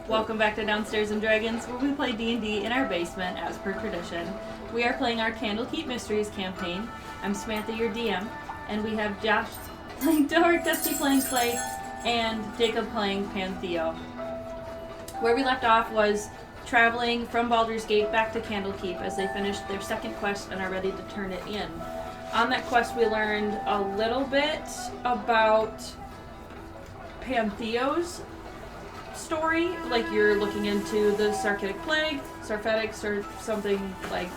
Welcome back to Downstairs and Dragons, where we play D&D in our basement, as per tradition. We are playing our Candlekeep Mysteries campaign. I'm Samantha, your DM, and we have Josh playing Dork, Dusty playing Clay, and Jacob playing Pantheo. Where we left off was traveling from Baldur's Gate back to Candlekeep as they finished their second quest and are ready to turn it in. On that quest, we learned a little bit about Pantheo's story, like you're looking into the Sarkitic Plague, Sarfetics, or something like.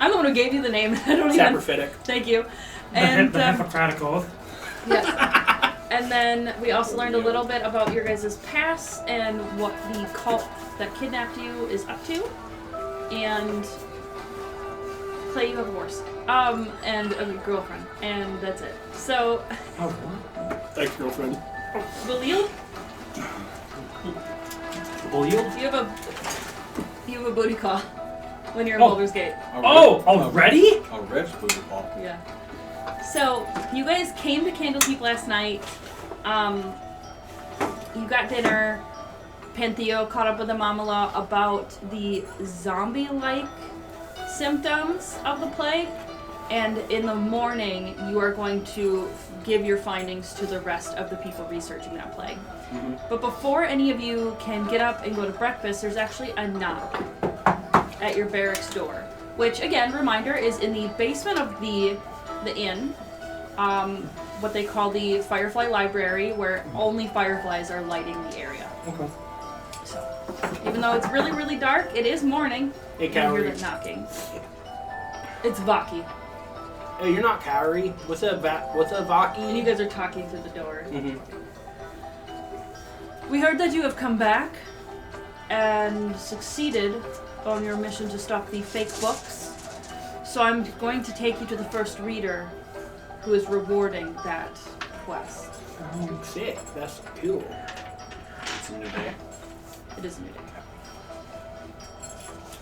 I'm the one who gave you the name. I don't even. Saprophytic. Thank you. And the Hippocratic Oath. Yes. And then we also learned a little bit about your guys' past and what the cult that kidnapped you is up to. And Clay, you have a horse. And a girlfriend. And that's it. So. Oh, Ex-girlfriend. Belial? Belial? You have a booty call when you're in Baldur's Gate. Already? A rich booty call. Yeah. So, you guys came to Candlekeep last night. You got dinner. Pantheo caught up with the Mamala about the zombie-like symptoms of the plague. And in the morning, you are going to give your findings to the rest of the people researching that plague. Mm-hmm. But before any of you can get up and go to breakfast, there's actually a knock at your barracks door. Which, again, reminder, is in the basement of the inn. What they call the Firefly Library, where only fireflies are lighting the area. Okay. So, even though it's really, really dark, it is morning. Hey, you hear Cowrie. that knocking. It's Vaki. Hey, you're not Cowrie. What's a Vaki? And you guys are talking through the door. Mm-hmm. We heard that you have come back and succeeded on your mission to stop the fake books. So I'm going to take you to the first reader who is rewarding that quest. Oh, sick. That's cool. It's a new day. It is a new day.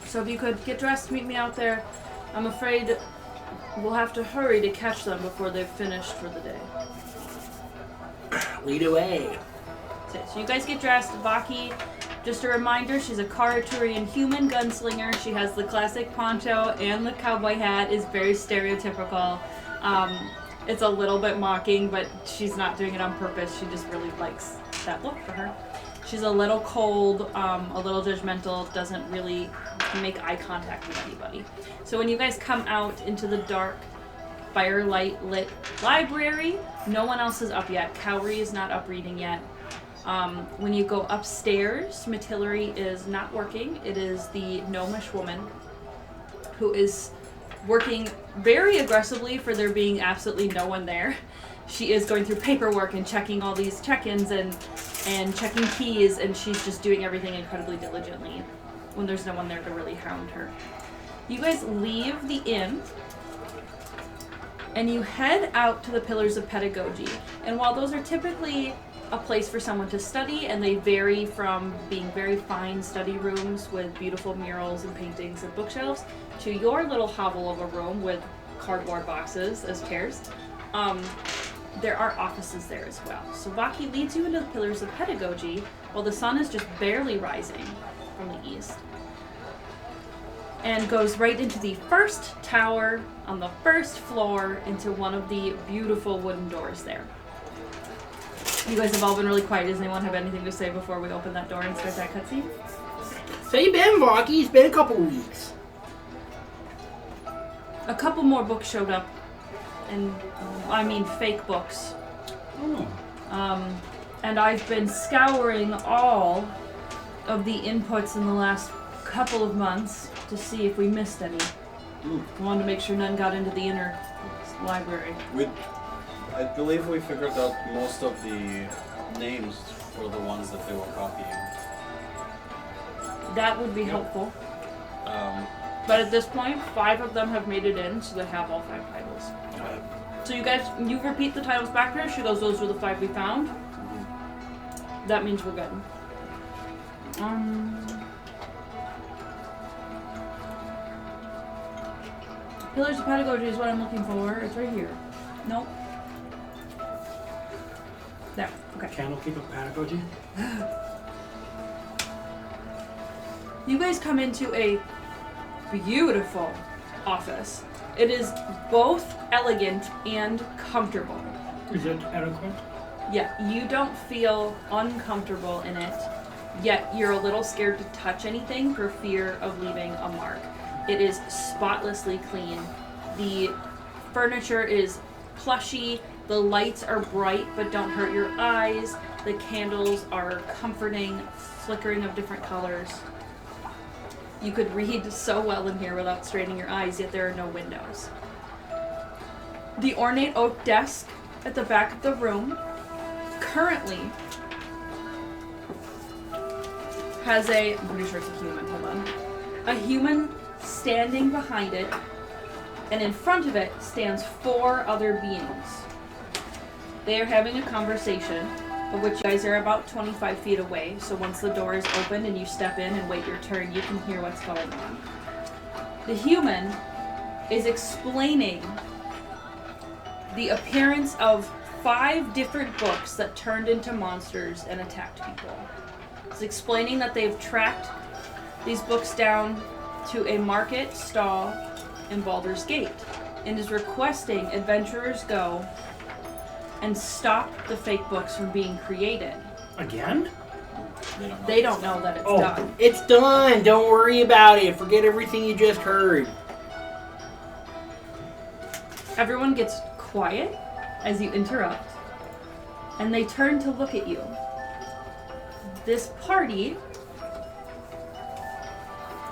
So if you could get dressed, meet me out there. I'm afraid we'll have to hurry to catch them before they've finished for the day. Lead away. So you guys get dressed. Vaki, just a reminder, she's a Karaturian human gunslinger. She has the classic poncho and the cowboy hat. Is very stereotypical. It's a little bit mocking, but she's not doing it on purpose. She just really likes that look for her. She's a little cold, a little judgmental, doesn't really make eye contact with anybody. So when you guys come out into the dark, firelight lit library, no one else is up yet. Cowrie is not up reading yet. When you go upstairs, Matillery is not working. It is the gnomish woman who is working very aggressively for there being absolutely no one there. She is going through paperwork and checking all these check-ins and checking keys, and she's just doing everything incredibly diligently when there's no one there to really hound her. You guys leave the inn, and you head out to the Pillars of Pedagogy. And while those are typically a place for someone to study, and they vary from being very fine study rooms with beautiful murals and paintings and bookshelves to your little hovel of a room with cardboard boxes as chairs, there are offices there as well. So Vaki leads you into the Pillars of Pedagogy while the sun is just barely rising from the east, and goes right into the first tower on the first floor into one of the beautiful wooden doors there. You guys have all been really quiet. Does anyone have anything to say before we open that door and start that cutscene? So you been, Vaki? It's been a couple weeks. A couple more books showed up, and I mean fake books. Oh. And I've been scouring all of the inputs in the last couple of months to see if we missed any. I wanted to make sure none got into the inner library. I believe we figured out most of the names for the ones that they were copying. That would be helpful. Um, But at this point, 5 of them have made it in, so they have all 5 titles. So you guys, you repeat the titles back to her. She goes, those were the 5 we found. That means we're good. Pillars of Pedagogy is what I'm looking for. It's right here. Nope. There. Okay. Candlekeep of Pedagogy. You guys come into a beautiful office. It is both elegant and comfortable. Is it adequate? Yeah, you don't feel uncomfortable in it, yet you're a little scared to touch anything for fear of leaving a mark. It is spotlessly clean. The furniture is plushy. The lights are bright but don't hurt your eyes. The candles are comforting, flickering of different colors. You could read so well in here without straining your eyes, yet there are no windows. The ornate oak desk at the back of the room currently has I'm pretty sure it's a human, hold on. A human standing behind it, and in front of it stands 4 other beings. They are having a conversation, of which you guys are about 25 feet away, so once the door is open and you step in and wait your turn, you can hear what's going on. The human is explaining the appearance of 5 different books that turned into monsters and attacked people. It's explaining that they've tracked these books down to a market stall in Baldur's Gate, and is requesting adventurers go and stop the fake books from being created. Again? They don't know that it's done. It's done. Don't worry about it. Forget everything you just heard. Everyone gets quiet as you interrupt, and they turn to look at you. This party...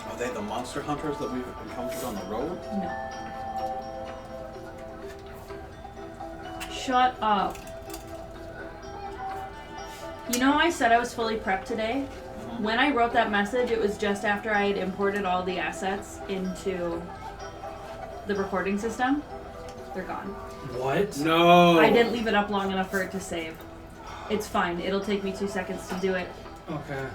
Are they the monster hunters that we've encountered on the road? No. Shut up. You know, I said I was fully prepped today. When I wrote that message, it was just after I had imported all the assets into the recording system. They're gone. What? No. I didn't leave it up long enough for it to save. It's fine. It'll take me 2 seconds to do it. Okay.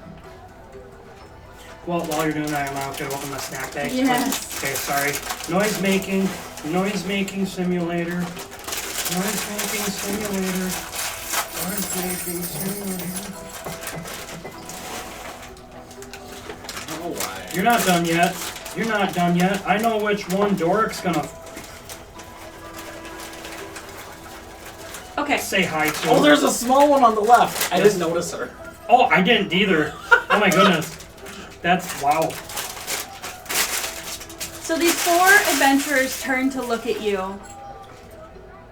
Well, while you're doing that, I'm going to open my snack bag. Yes. Okay, sorry. Noise making simulator. Noise making simulator. Oh, why? You're not done yet. You're not done yet. I know which one Doric's gonna Okay. say hi to. Oh, there's a small one on the left. I didn't notice her. Oh, I didn't either. Oh my goodness. That's wow. So these 4 adventurers turn to look at you,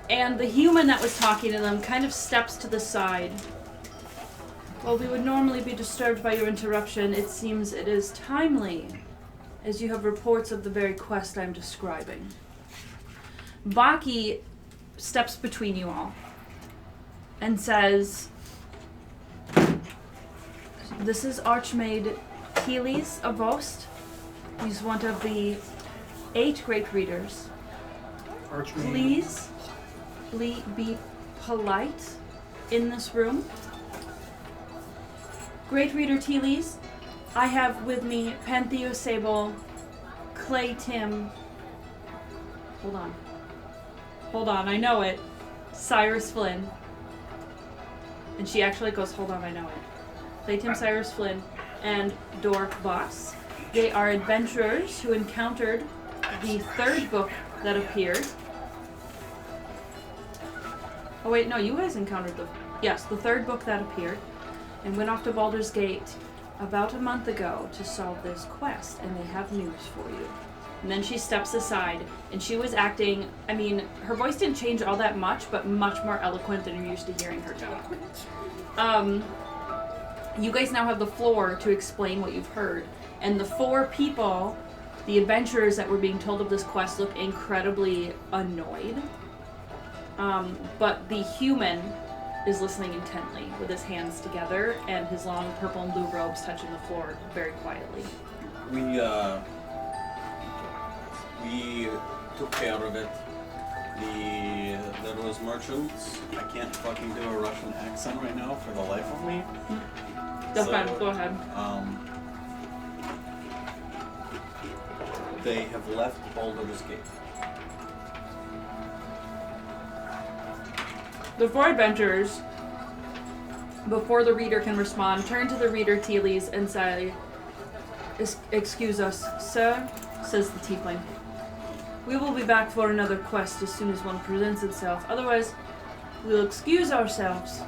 and the human that was talking to them kind of steps to the side. While we would normally be disturbed by your interruption, it seems it is timely, as you have reports of the very quest I'm describing. Baki steps between you all and says, "This is Archmaid Keelys of Vost. He's one of the 8 great readers. Archmaid. Please be polite in this room. Great reader Keelys, I have with me Pantheo Sable, Clay Tim, hold on, I know it, Cyrus Flynn." And she actually goes, "Hold on, I know it. Clay Tim, Cyrus Flynn, and Dork Boss. They are adventurers who encountered the 3rd book that appeared." Oh wait, no, you guys encountered the 3rd book that appeared, and went off to Baldur's Gate about a month ago to solve this quest, and they have news for you. And then she steps aside, and she was acting, I mean, her voice didn't change all that much, but much more eloquent than you're used to hearing her talk. You guys now have the floor to explain what you've heard, and the 4 people, the adventurers that were being told of this quest, look incredibly annoyed. But the human is listening intently with his hands together and his long purple and blue robes touching the floor very quietly. We took care of it. There was merchants. I can't fucking do a Russian accent right now for the life of me. That's fine, go ahead. They have left Baldur's Gate. The 4 adventurers, before the reader can respond, turn to the reader Teelys and say, Excuse us, sir, says the tiefling. We will be back for another quest as soon as one presents itself. Otherwise, we'll excuse ourselves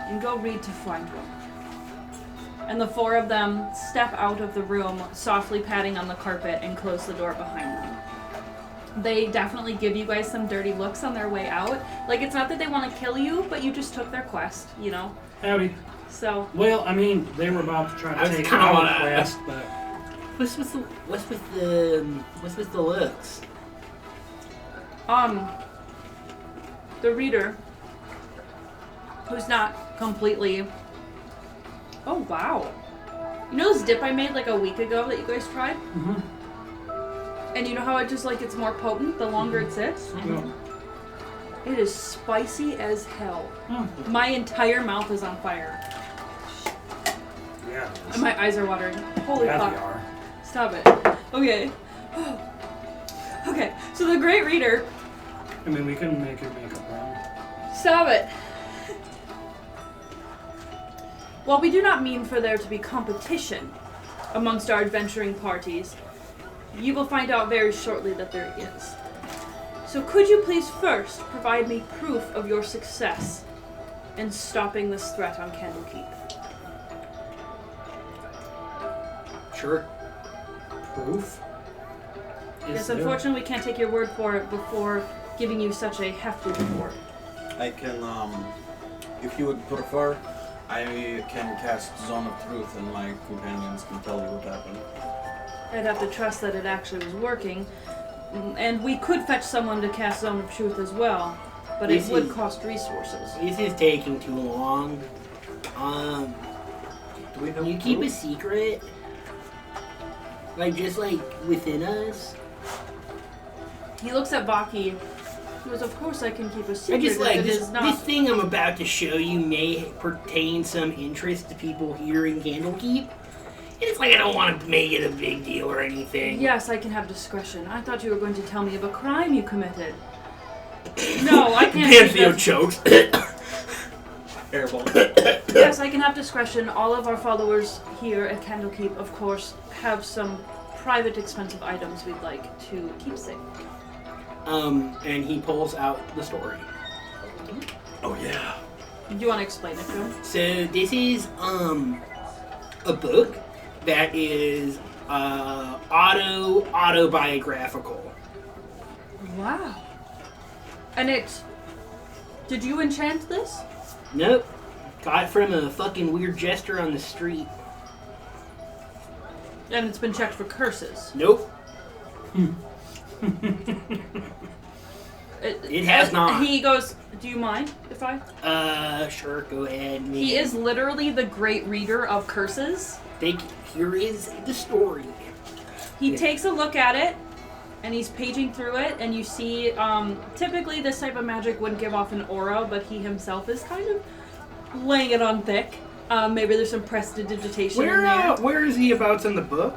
and go read to find one. And the four of them step out of the room, softly patting on the carpet, and close the door behind them. They definitely give you guys some dirty looks on their way out. Like, it's not that they want to kill you, but you just took their quest, you know? Howdy. So. Well, I mean, they were about to try I was to take kinda our wanna- quest, but What's with the looks? The reader, who's not completely. Oh wow! You know this dip I made like a week ago that you guys tried? Mhm. And you know how it just like it's more potent the longer it sits? yeah. It is spicy as hell. Oh, My entire mouth is on fire. yeah. And my eyes are watering. Holy Yeah, fuck. they are. Stop it. Okay. Okay, so the Great Reader. I mean, we can make your makeup run. Stop it. While we do not mean for there to be competition amongst our adventuring parties, you will find out very shortly that there is. So could you please first provide me proof of your success in stopping this threat on Candlekeep? Sure. Proof? Yes, unfortunately we can't take your word for it before giving you such a hefty reward. I can, if you would prefer, I can cast Zone of Truth and my companions can tell you what happened. I'd have to trust that it actually was working. And we could fetch someone to cast Zone of Truth as well, but it would cost resources. This is taking too long. Do we have Can you keep a secret? Like, just like within us? He looks at Baki. He goes, of course I can keep a I secret. just like if it this, is not. this thing I'm about to show you may pertain some interest to people here in Candlekeep. And it's like I don't want to make it a big deal or anything. Yes, I can have discretion. I thought you were going to tell me of a crime you committed. No, I can't. Pantheon chokes. Airball? Yes, I can have discretion. All of our followers here at Candlekeep, of course, have some private expensive items we'd like to keep safe. And he pulls out the story. Oh yeah. Do you want to explain it to him? So this is a book that is autobiographical. Wow. And it... Did you enchant this? Nope. Got it from a fucking weird jester on the street. And it's been checked for curses. Nope. It has not. He goes, do you mind if I... Sure, go ahead. Man. He is literally the great reader of curses. Here is the story. He takes a look at it, and he's paging through it, and you see, typically this type of magic wouldn't give off an aura, but he himself is kind of laying it on thick. Maybe there's some prestidigitation in there. Where is he abouts in the book?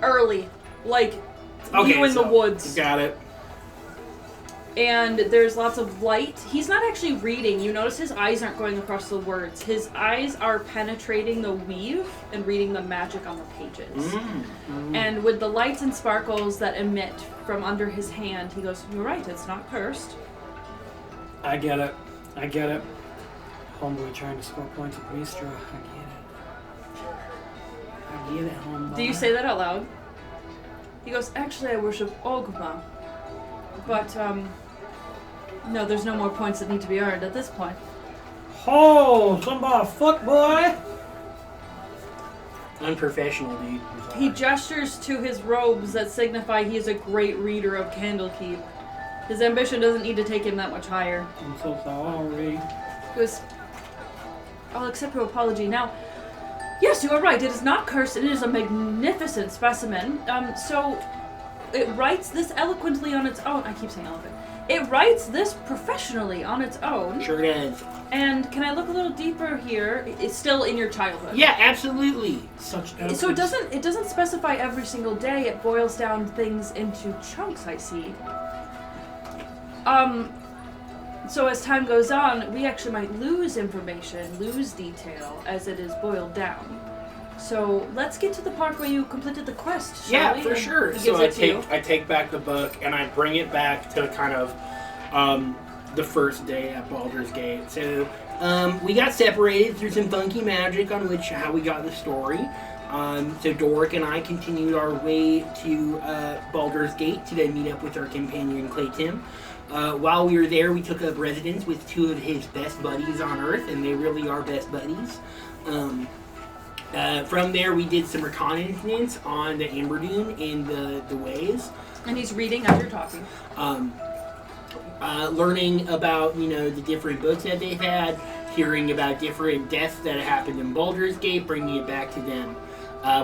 Early. Like, Okay, you in the so- woods. Got it. And there's lots of light. He's not actually reading. You notice his eyes aren't going across the words. His eyes are penetrating the weave and reading the magic on the pages. And with the lights and sparkles that emit from under his hand, he goes, you're right, it's not cursed. I get it. Homeboy trying to score points with Mistra. I get it, homeboy. Do you say that out loud? He goes, actually I worship Ogma. But, no, there's no more points that need to be earned at this point. Oh, somebody fuck boy! Unprofessional, dude. He gestures to his robes that signify he is a great reader of Candlekeep. His ambition doesn't need to take him that much higher. I'm so sorry. He goes, I'll accept your apology. Now, yes, you are right. It is not cursed. It is a magnificent specimen. So, it writes this eloquently on its own. I keep saying eloquent. It writes this professionally on its own. Sure does. And can I look a little deeper here? It's still in your childhood. Yeah, absolutely. Such So it doesn't specify every single day. It boils down things into chunks, I see. So as time goes on, we actually might lose information, lose detail as it is boiled down. So let's get to the part where you completed the quest, shall we? For sure. He So gives it to you. I take back the book and I bring it back to kind of the first day at Baldur's Gate. So we got separated through some funky magic on how we got the story. So Doric and I continued our way to Baldur's Gate to then meet up with our companion Claytim. While we were there, we took up residence with two of his best buddies on Earth, and they really are best buddies. From there, we did some reconnaissance on the Amber Dune and the Ways. And he's reading as you're talking. Learning about, the different books that they've had, hearing about different deaths that happened in Baldur's Gate, bringing it back to them.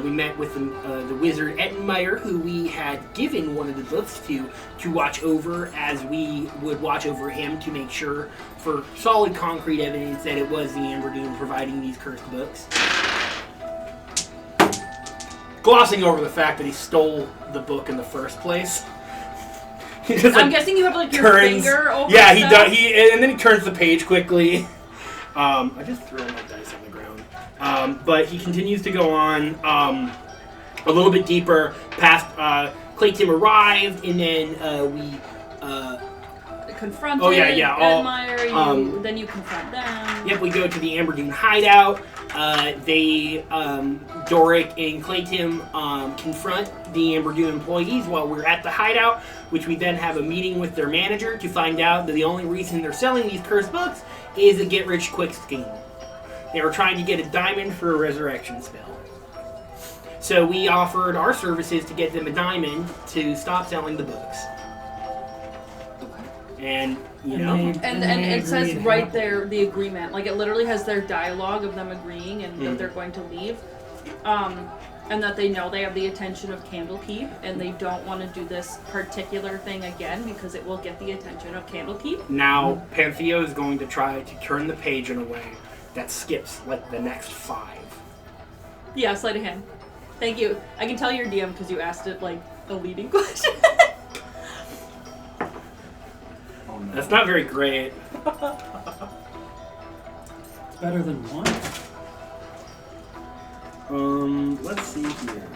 We met with the wizard Ettenmeyer, who we had given one of the books to watch over, as we would watch over him to make sure, for solid concrete evidence, that it was the Amber Dune providing these cursed books. Glossing over the fact that he stole the book in the first place. He just, I'm guessing you have your finger over Yeah, he stuff? does. And then he turns the page quickly. I just threw all my dice on the ground. But he continues to go on a little bit deeper past Claytim arrived, and then we confronted Ettenmeyer, then you confront them. Yep, we go to the Amber Dune hideout. Doric and Claytim confront the Amber Dune employees while we're at the hideout, which we then have a meeting with their manager to find out that the only reason they're selling these cursed books is a get-rich-quick scheme. They were trying to get a diamond for a resurrection spell. So we offered our services to get them a diamond to stop selling the books. And, And it says right there the agreement. Like, it literally has their dialogue of them agreeing and that they're going to leave. And that they know they have the attention of Candlekeep, and they don't want to do this particular thing again because it will get the attention of Candlekeep. Now, Pantheo is going to try to turn the page in a way that skips, the next 5. Yeah, sleight of hand. Thank you. I can tell you're DM because you asked it, a leading question. Oh, no. That's not very great. It's better than 1. Let's see here.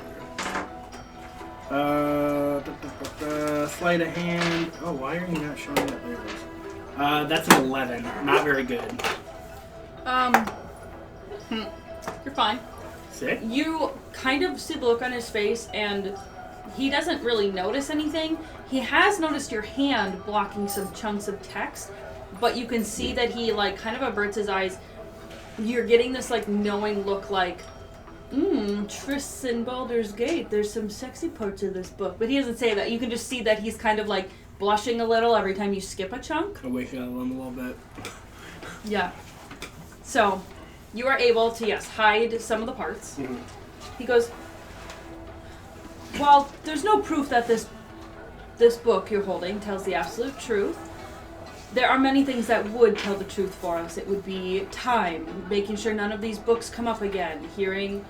Sleight of hand. Oh, why are you not showing up there? That's an 11. Not very good. You're fine. Sick? You kind of see the look on his face, and he doesn't really notice anything. He has noticed your hand blocking some chunks of text, but you can see that he, kind of averts his eyes. You're getting this, knowing look Trysts in Baldur's Gate. There's some sexy parts of this book. But he doesn't say that. You can just see that he's kind of, blushing a little every time you skip a chunk. I wake up a little bit. Yeah. So, you are able to, hide some of the parts. Mm-hmm. He goes, while there's no proof that this book you're holding tells the absolute truth, there are many things that would tell the truth for us. It would be time, making sure none of these books come up again, hearing,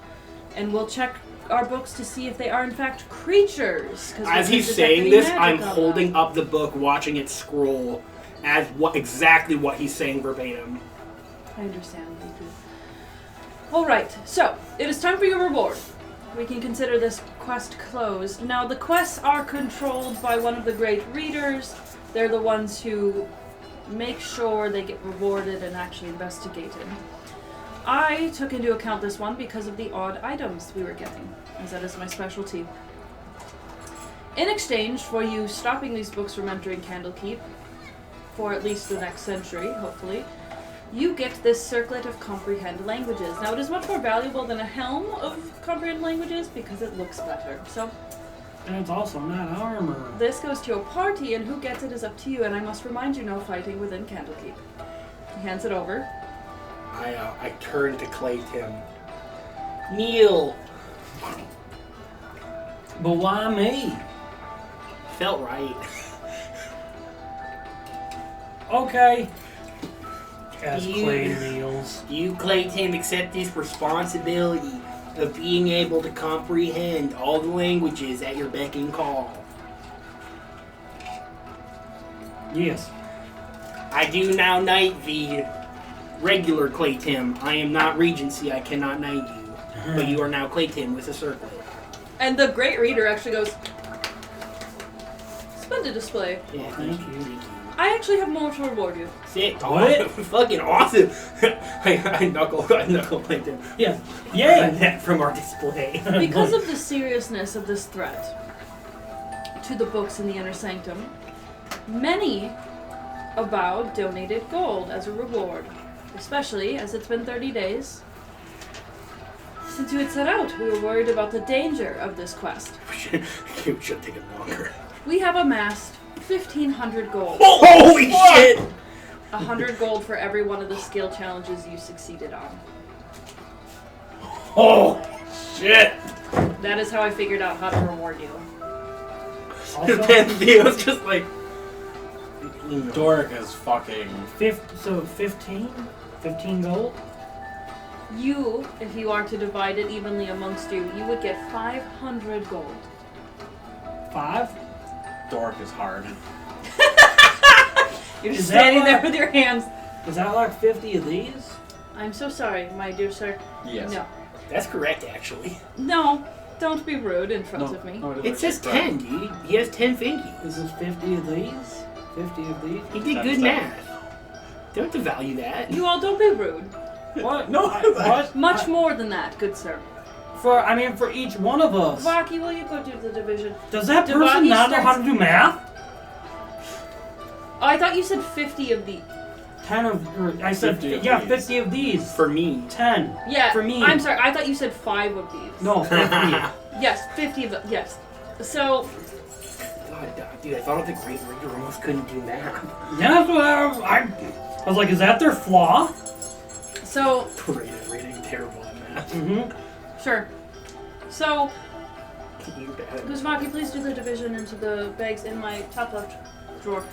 and we'll check our books to see if they are in fact creatures. As he's saying this, I'm holding up the book, watching it scroll as exactly what he's saying verbatim. I understand. Thank you. All right, so it is time for your reward. We can consider this quest closed. Now, the quests are controlled by one of the great readers. They're the ones who make sure they get rewarded and actually investigated. I took into account this one because of the odd items we were getting, as that is my specialty. In exchange for you stopping these books from entering Candlekeep, for at least the next century, hopefully, you get this circlet of comprehend languages. Now, it is much more valuable than a helm of comprehend languages because it looks better. So, And it's also not armor. this goes to your party, and who gets it is up to you, and I must remind you, no fighting within Candlekeep. He hands it over. I turn to Claytim. Kneel. But why me? Felt right. Okay. As You- Clay kneels. You, Claytim, accept this responsibility of being able to comprehend all the languages at your beck and call. Yes. I do now knight the regular Claytim. I am not Regency. I cannot knight you. but you are now Clayton with a circlet. And the great reader actually goes, splendid display. Yeah, Thank you. I actually have more to reward you. Sick. What? Fucking awesome. I knuckle Clayton. Yeah. Yay! That from our display. Because of the seriousness of this threat to the books in the Inner Sanctum, many avowed donated gold as a reward, especially as it's been 30 days since you had set out. We were worried about the danger of this quest. It should take it longer. We have amassed 1,500 gold. Holy shit! 100 gold for every one of the skill challenges you succeeded on. Oh shit! That is how I figured out how to reward you. Also, Then Theo's just like. Doric is fucking. 15? 15 gold? You, if you are to divide it evenly amongst you, you would get 500 gold. 5? Doric is hard. You're Is just that standing there what- with your hands. Is that like 50 of these? I'm so sorry, my dear sir. Yes. No. That's correct, actually. No, don't be rude in front of me. No, It says 10, dude. He has 10 fingies. Is this 50 of these? 50 of these? He did good math. Don't have to value that. You all don't be rude. What? No, What? Much more than that, good sir. For each one of us. Vaki, will you go do the division? Does that Devaki person not know how to starts- do math? Oh, I thought you said 50 of the... 10 of, or I said, 50 of yeah, these. 50 of these. For me. 10. Yeah, For me. I'm sorry, I thought you said 5 of these. No, 50. Yes, 50 of them, yes. So, God, dude, I thought the Great Reader almost couldn't do math. Yeah, that's what I was like, is that their flaw? so, Reading terrible at math. Mm-hmm. sure. So, You bad. Guzmaki, please do the division into the bags in my top left drawer.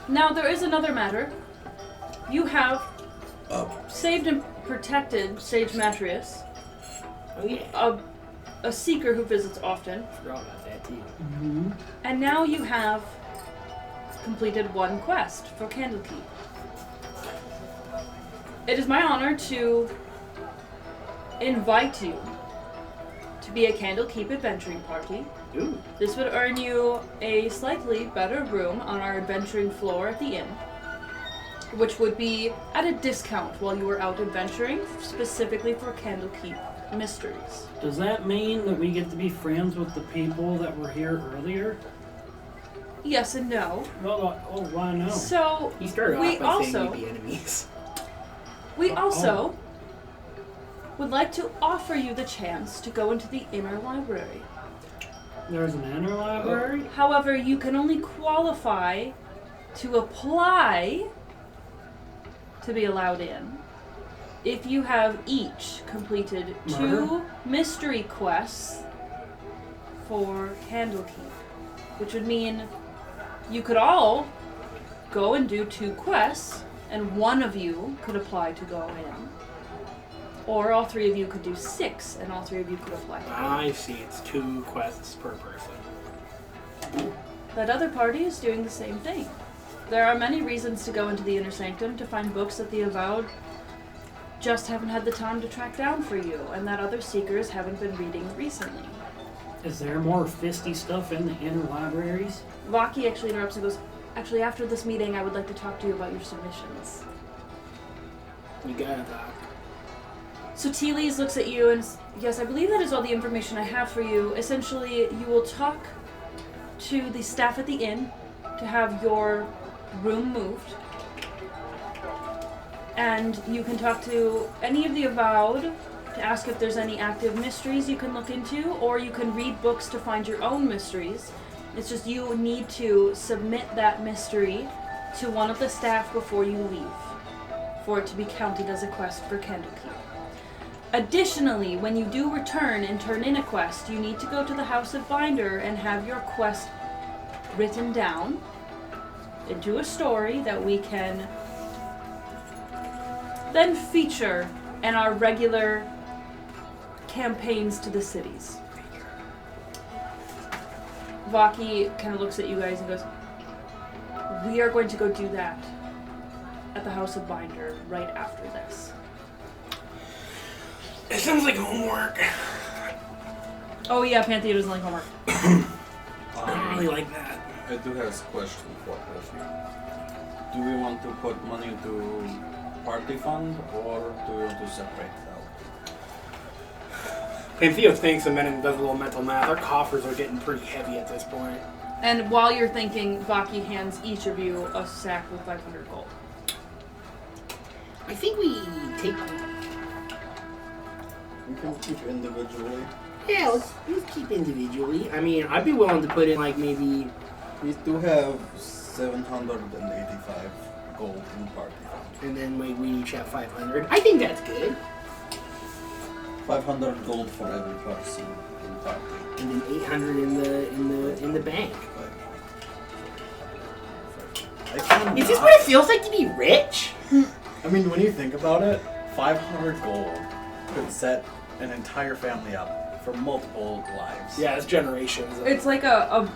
Now, there is another matter. You have saved and protected Sage Matrius, Oh, yeah. a seeker who visits often, Forgot about that, too. Mm-hmm. and now you have completed one quest for Candlekeep. It is my honor to invite you to be a Candlekeep adventuring party. Ooh. This would earn you a slightly better room on our adventuring floor at the inn, which would be at a discount while you were out adventuring, specifically for Candlekeep mysteries. Does that mean that we get to be friends with the people that were here earlier? Yes and no. Well, oh, why no? So, He started We off by also- saying we'd be enemies. we also would like to offer you the chance to go into the inner library. There's an inner library? However, you can only qualify to apply to be allowed in if you have each completed Murder? 2 mystery quests for Candlekeep, which would mean you could all go and do 2 quests, and one of you could apply to go in. Or all 3 of you could do 6, and all 3 of you could apply to go in. I see. It's 2 quests per person. That other party is doing the same thing. There are many reasons to go into the Inner Sanctum to find books that the Avowed just haven't had the time to track down for you, and that other seekers haven't been reading recently. Is there more fisty stuff in the inner libraries? Vaki actually interrupts and goes, actually, after this meeting, I would like to talk to you about your submissions. You got it, Doc. So Teles looks at you and, yes, I believe that is all the information I have for you. Essentially, you will talk to the staff at the inn to have your room moved. And you can talk to any of the Avowed to ask if there's any active mysteries you can look into, or you can read books to find your own mysteries. It's just you need to submit that mystery to one of the staff before you leave, for it to be counted as a quest for Candlekeep. Additionally, when you do return and turn in a quest, you need to go to the House of Binder and have your quest written down into a story that we can then feature in our regular campaigns to the cities. Vaki kind of looks at you guys and goes, we are going to go do that at the House of Binder right after this. It sounds like homework. Oh yeah, Panthea doesn't like homework. I don't really like that. I do have a question for us. Do we want to put money into party fund or do we want to separate it out? Panthea thinks a minute and does a little mental math. Our coffers are getting pretty heavy at this point. And while you're thinking, Vaki hands each of you a sack with 500 gold. I think we take. We can keep individually. Yeah, let's keep individually. I mean, I'd be willing to put in like maybe. We do have 785 gold in party fund. And then we each have 500. I think that's good. 500 gold for every person in party. And then 800 in the bank. Is this what it feels like to be rich? I mean, when you think about it, 500 gold could set an entire family up for multiple lives. Yeah, it's generations. It's like a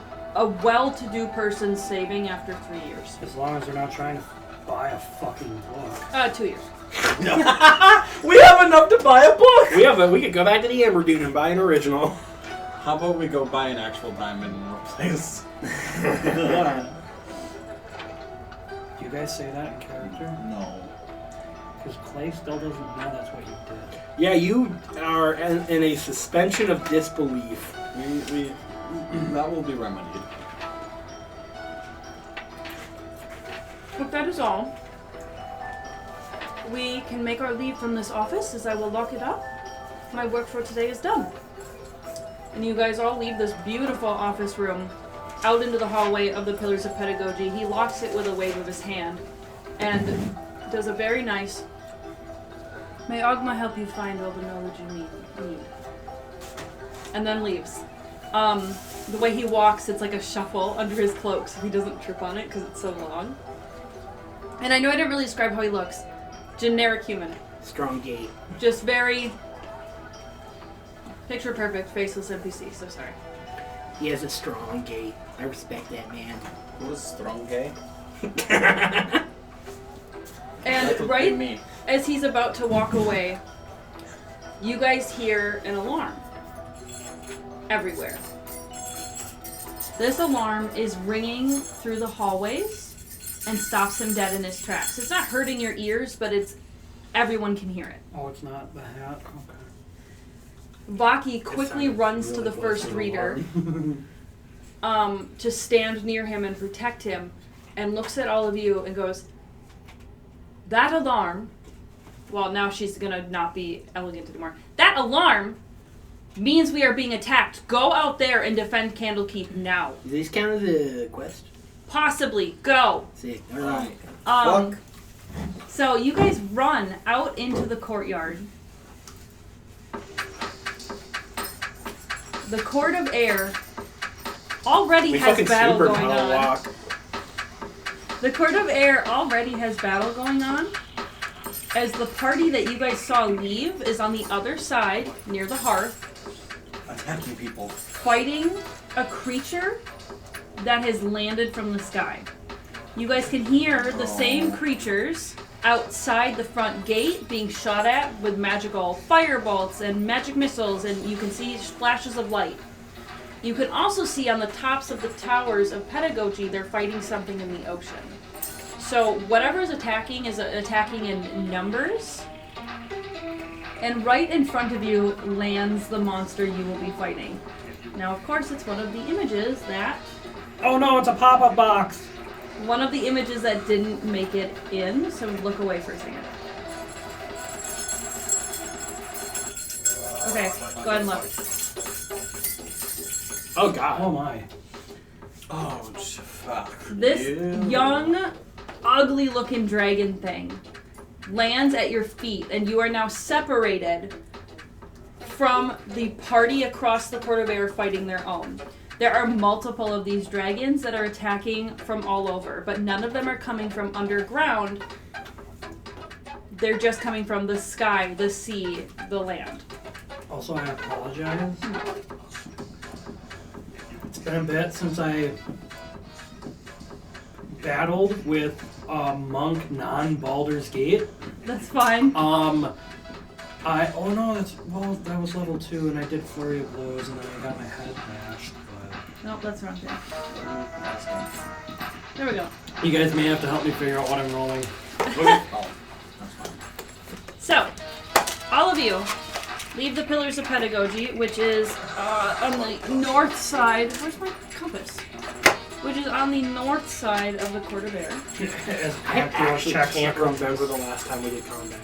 well-to-do person saving after 3 years. As long as they're not trying to buy a fucking book. 2 years. We have enough to buy a book! We could go back to the Amber Dune and buy an original. How about we go buy an actual diamond and replace? Do you guys say that in character? No. Because Clay still doesn't know that's what you did. Yeah, you are in a suspension of disbelief. We that will be remedied. If that is all, we can make our leave from this office as I will lock it up. My work for today is done. And you guys all leave this beautiful office room out into the hallway of the Pillars of Pedagogy. He locks it with a wave of his hand and does a very nice, "May Ogma help you find all the knowledge you need." And then leaves. The way he walks, it's like a shuffle under his cloak so he doesn't trip on it because it's so long. And I know I didn't really describe how he looks. Generic human. Strong gait. Just very picture perfect, faceless NPC, so sorry. He has a strong gait. I respect that man. Who is strong gay? And That would be right me. as he's about to walk away, you guys hear an alarm everywhere. This alarm is ringing through the hallways and stops him dead in his tracks. It's not hurting your ears, but everyone can hear it. Oh, it's not the hat? Okay. Vaki quickly sounds runs to really the close first to an reader to stand near him and protect him, and looks at all of you and goes, "That alarm," well, now she's gonna not be elegant anymore. "That alarm means we are being attacked. Go out there and defend Candlekeep now. Does this count as a quest? Possibly. Go." Sick. Alright. Fuck. So you guys run out into the courtyard. The Court of Air already We has fucking battle super going tunnel on. walk. The Court of Air already has battle going on, as the party that you guys saw leave is on the other side, near the hearth, Attacking people. fighting a creature that has landed from the sky. You guys can hear the same creatures outside the front gate being shot at with magical firebolts and magic missiles, and you can see flashes of light. You can also see on the tops of the towers of Pedagogy, they're fighting something in the ocean. So whatever is attacking in numbers. And right in front of you lands the monster you will be fighting. Now, of course, it's one of the images that Oh no, it's a pop-up box! didn't make it in, so look away for a second. Okay, go ahead and look. Oh god. Oh my. Oh, fuck. This young, ugly-looking dragon thing lands at your feet, and you are now separated from the party across the Court of Air fighting their own. There are multiple of these dragons that are attacking from all over, but none of them are coming from underground. They're just coming from the sky, the sea, the land. Also, I apologize. It's been a bit since I battled with a monk non-Baldur's Gate. That's fine. Oh no, that was level 2, and I did Flurry of Blows, and then I got my head bashed. But Nope, that's wrong thing. There we go. you guys may have to help me figure out what I'm rolling. So, all of you leave the Pillars of Pedagogy, which is on the north side. Where's my compass? Which is on the north side of the Court of Air. I actually can't remember the last time we did combat.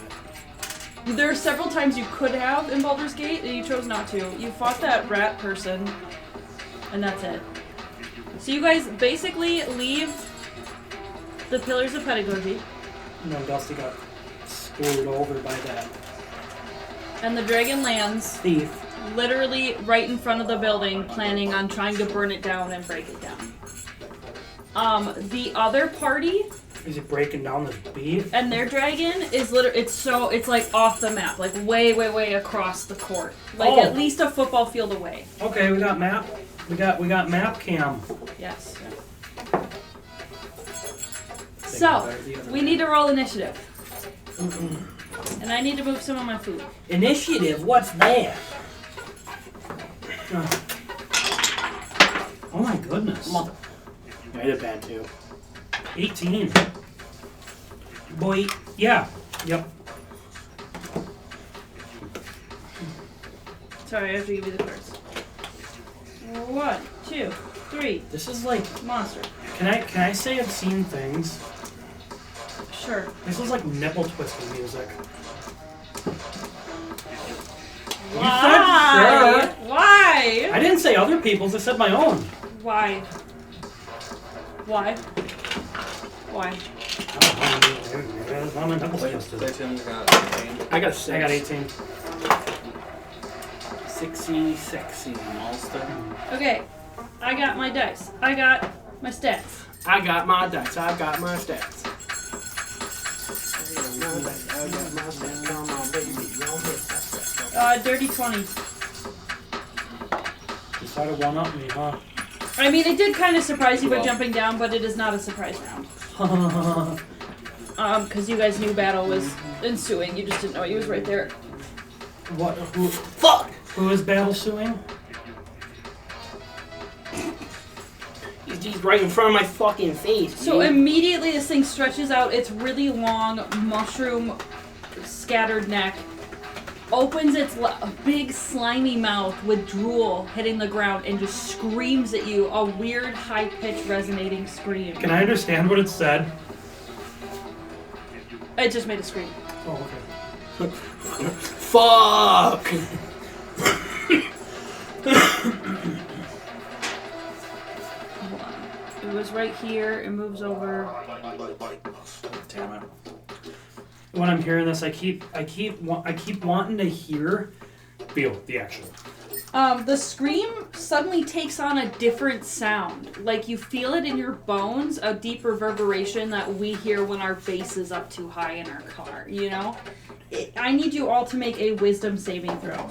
There are several times you could have in Baldur's Gate, and you chose not to. You fought that rat person, and that's it. So you guys basically leave the Pillars of Pedagogy. No, Dusty got screwed over by that And the dragon lands thief. literally right in front of the building, planning on trying to burn it down and break it down. The other party Is he breaking down this beef? and their dragon is literally it's like off the map, like way across the court, like Oh. at least a football field away. Okay, we got map. We got map cam. Yes. So we need to roll initiative, and I need to move some of my food. Initiative. What's that? Oh my goodness. I did bad too. 18. Boy, yeah. Yep. Sorry, I have to give you the cards. 1, 2, 3. This is like, Monster. can I say obscene things? Sure. This is like nipple twisting music. Why? sure. Why? I didn't say other people's, I said my own. Why? Why? Why? I'm a nipple twisted. Tim's got 18. I got 6. I got 18. Sexy. Alston. Okay, I got my dice. I got my stats. I got my dice. I got my stats. Come on, baby. Don't hit that. Dirty 20. Decided one up me, huh? I mean, it did kind of surprise you by Well. jumping down, but it is not a surprise round. Because you guys knew battle was ensuing. You just didn't know he was right there. What? Who? Fuck! Who is battle suing? He's right in front of my fucking face. So dude. immediately this thing stretches out its really long mushroom scattered neck, opens its big slimy mouth with drool hitting the ground, and just screams at you a weird high-pitched resonating scream. Can I understand what it said? It just made a scream. Oh, okay. Fuck! Hold on. It was right here. It moves over. Damn it. When I'm hearing this, I keep wanting to feel the action. The scream suddenly takes on a different sound. Like you feel it in your bones, a deep reverberation that we hear when our bass is up too high in our car, you know? I need you all to make a wisdom saving throw.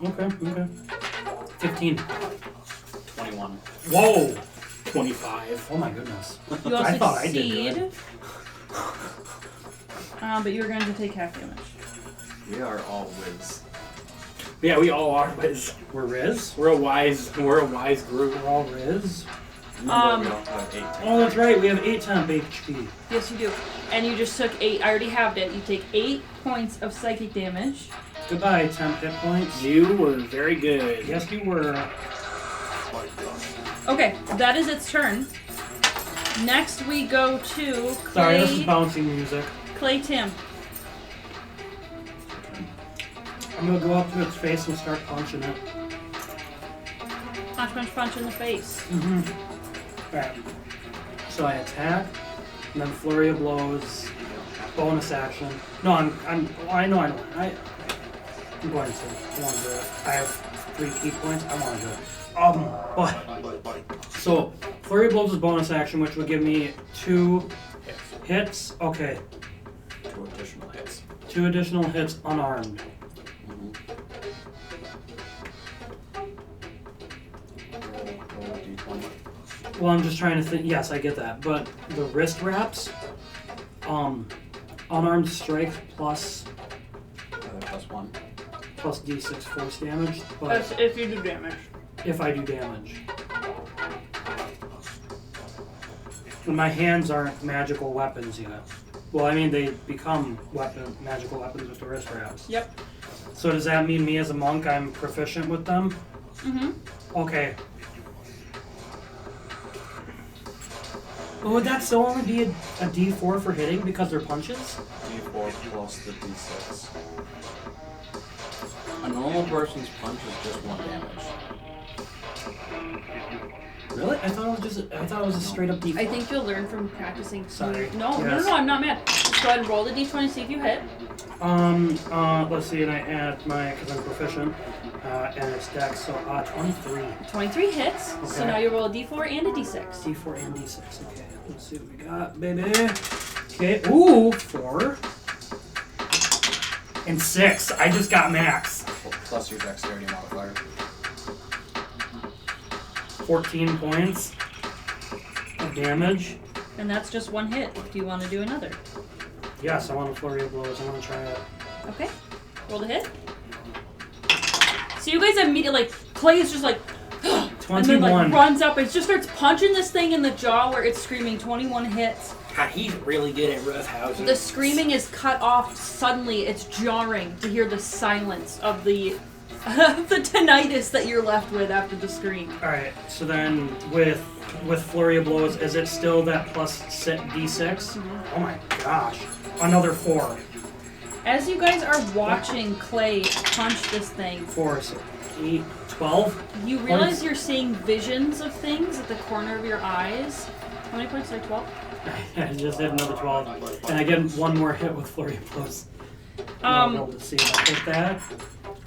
Okay. 15. 21. Whoa! 25. Oh my goodness. You also I thought I did succeed. good. But you're going to take half damage. We are all whiz. Yeah, we all are, Wiz. We're Riz? We're a wise group. We're all Riz? Remember, we don't have 18. Oh, that's right. We have 8 temp HP. Yes, you do. And you just took 8. I already halved it. You take 8 points of psychic damage. Goodbye, temp hit points. You were very good. Yes, you were. Okay, that is its turn. Next, we go to Sorry, this is Clay, bouncing music. Clay Tim. I'm gonna go up to its face and start punching it. Punch in the face. Alright. So I attack, and then flurry of blows, bonus action. No, I'm going to. I want to do it. I have 3 key points. I want to do it. But so flurry of blows is bonus action, which would give me 2 hits. Okay, 2 additional hits. 2 additional hits unarmed. Roll a d20. Well, I'm just trying to think. Yes, I get that. But the wrist wraps, unarmed strike plus +1. plus D6 force damage. But That's if you do damage. if I do damage. And my hands aren't magical weapons yet. Well, I mean, they become magical weapons with the wrist wraps. Yep. So does that mean me as a monk, I'm proficient with them? Mm-hmm. Okay. But would that still only be a D4 for hitting because they're punches? D4 plus the D6. A normal person's punch is just 1 damage. Really? I thought it was a straight up D4. I think you'll learn from practicing. Sorry. No, Yes. no, I'm not mad. Just go ahead and roll the d20, see if you hit. Let's see, and I add because I'm proficient, and it's dex, so 23. 23 hits. So Okay. now you roll a d4 and a d6. D4 and D6. Okay, let's see what we got, baby. Okay, ooh, 4. And 6. I just got max. Plus your dexterity modifier. 14 points of damage. And that's just one hit. Do you want to do another? Yes, I want a flurry of blows. I want to try it. Okay. Roll the hit. So you guys immediately, Clay is just like, and then 21. runs up and just starts punching this thing in the jaw where it's screaming. 21 hits. God, he's really good at roughhousing. The screaming is cut off suddenly. It's jarring to hear the silence of the tinnitus that you're left with after the scream. Alright, so then with flurry of blows, is it still that plus D6? Oh my gosh. Another 4. As you guys are watching Clay punch this thing, 4, so 8, 12. you realize you're seeing visions of things at the corner of your eyes. How many points are 12? I just hit another 12. And I get one more hit with flurry of blows. I'll be able to see if I hit that.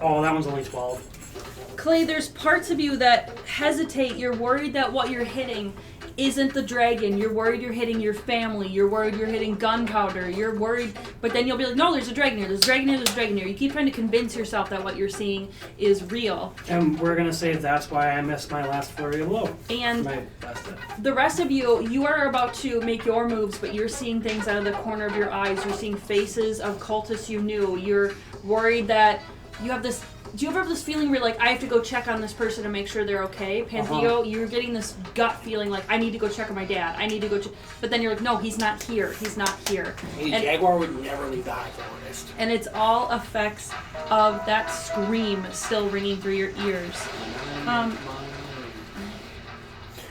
Oh, that one's only 12. Clay, there's parts of you that hesitate. You're worried that what you're hitting isn't the dragon. You're worried you're hitting your family. You're worried you're hitting gunpowder. You're worried, but then you'll be like, no, there's a dragon here. There's a dragon here. There's a dragon here. You keep trying to convince yourself that what you're seeing is real. And we're going to say that's why I missed my last flurry of blow. And My last hit. the rest of you are about to make your moves, but you're seeing things out of the corner of your eyes. You're seeing faces of cultists you knew. You're worried that you have this. Do you ever have this feeling where you're like, I have to go check on this person to make sure they're okay? Pantheo, you're getting this gut feeling like, I need to go check on my dad. I need to go check. But then you're like, no, he's not here. He's not here. A jaguar would never leave the high forest. And it's all effects of that scream still ringing through your ears.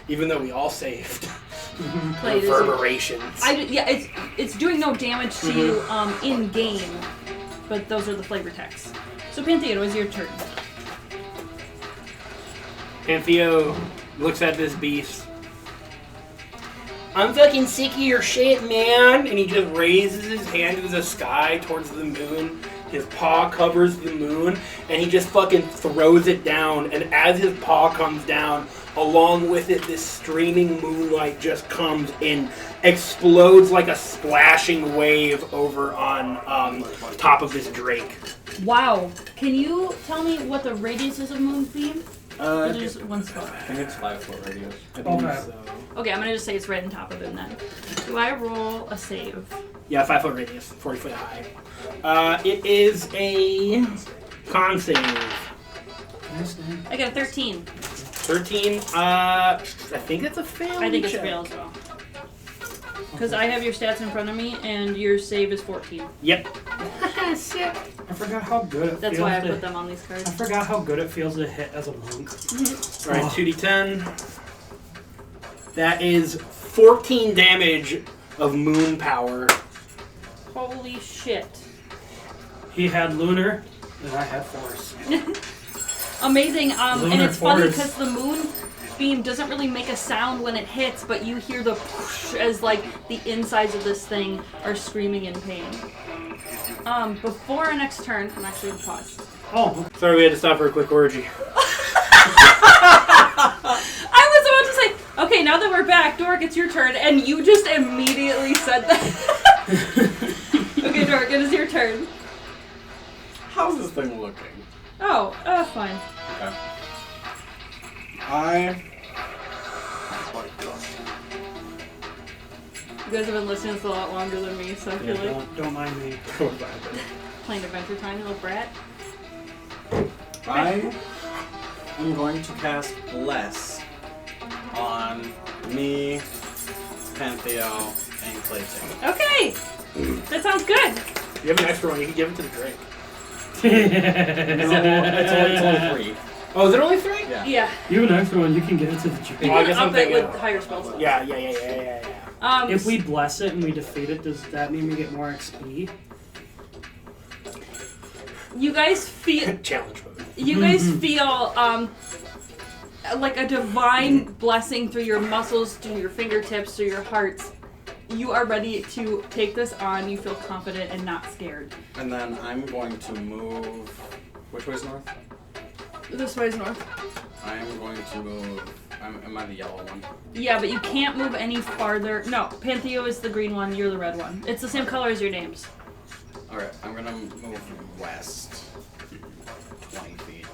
Even though we all saved. Clay, Reverberations. it's doing no damage to you in game, but those are the flavor texts. So Pantheo, it was your turn. Pantheo looks at this beast. I'm fucking sick of your shit, man. And he just raises his hand to the sky towards the moon. His paw covers the moon, and he just fucking throws it down. And as his paw comes down, along with it, this streaming moonlight just comes and explodes like a splashing wave over on top of this drake. Wow. Can you tell me what the radius is of Moonbeam? Or just one spot? I think it's 5-foot radius. Okay. Okay, I'm gonna just say it's right on top of him then. Do I roll a save? Yeah, 5 foot radius, 40 foot high. It is a con save. I got a 13. 13. I think it's a fail. I think it's fail as well. Because I have your stats in front of me, and your save is 14. Yep. Sick. I forgot how good it That's feels. why I put them on these I cards. forgot how good it feels to hit as a monk. Alright, 2d10. That is 14 damage of moon power. Holy shit. He had lunar, and I had force. Amazing. And Lunar it's funny force. because the moon beam doesn't really make a sound when it hits, but you hear the whoosh as like the insides of this thing are screaming in pain. Before our next turn, I'm actually gonna pause. Oh, Sorry, we had to stop for a quick orgy. I was about to say, okay, now that we're back, Dork, it's your turn, and you just immediately said that. Okay, Dork, it is your turn. How's this thing looking? Oh, fine. Okay. I You guys have been listening to this a lot longer than me, so I feel like Don't mind me. playing Adventure Time, you little brat. I am going to cast Bless on me, Pantheo, and Clayton. Okay! That sounds good! You have an extra one, you can give it to the drink. It's only 3. Oh, is it only 3? Yeah. Yeah. You have an extra one, you can give it to the You Jew. Well, I can guess I'm up it with thinking- higher spells. Yeah. If we bless it and we defeat it, does that mean we get more XP? You guys feel... Challenge mode. You guys feel like a divine blessing through your muscles, through your fingertips, through your hearts. You are ready to take this on. You feel confident and not scared. And then I'm going to move. Which way's north? This way is north. I am going to move. Am I the yellow one? Yeah, but you can't move any farther. No, Pantheo is the green one. You're the red one. It's the same color as your names. Alright, I'm gonna move west 20 feet.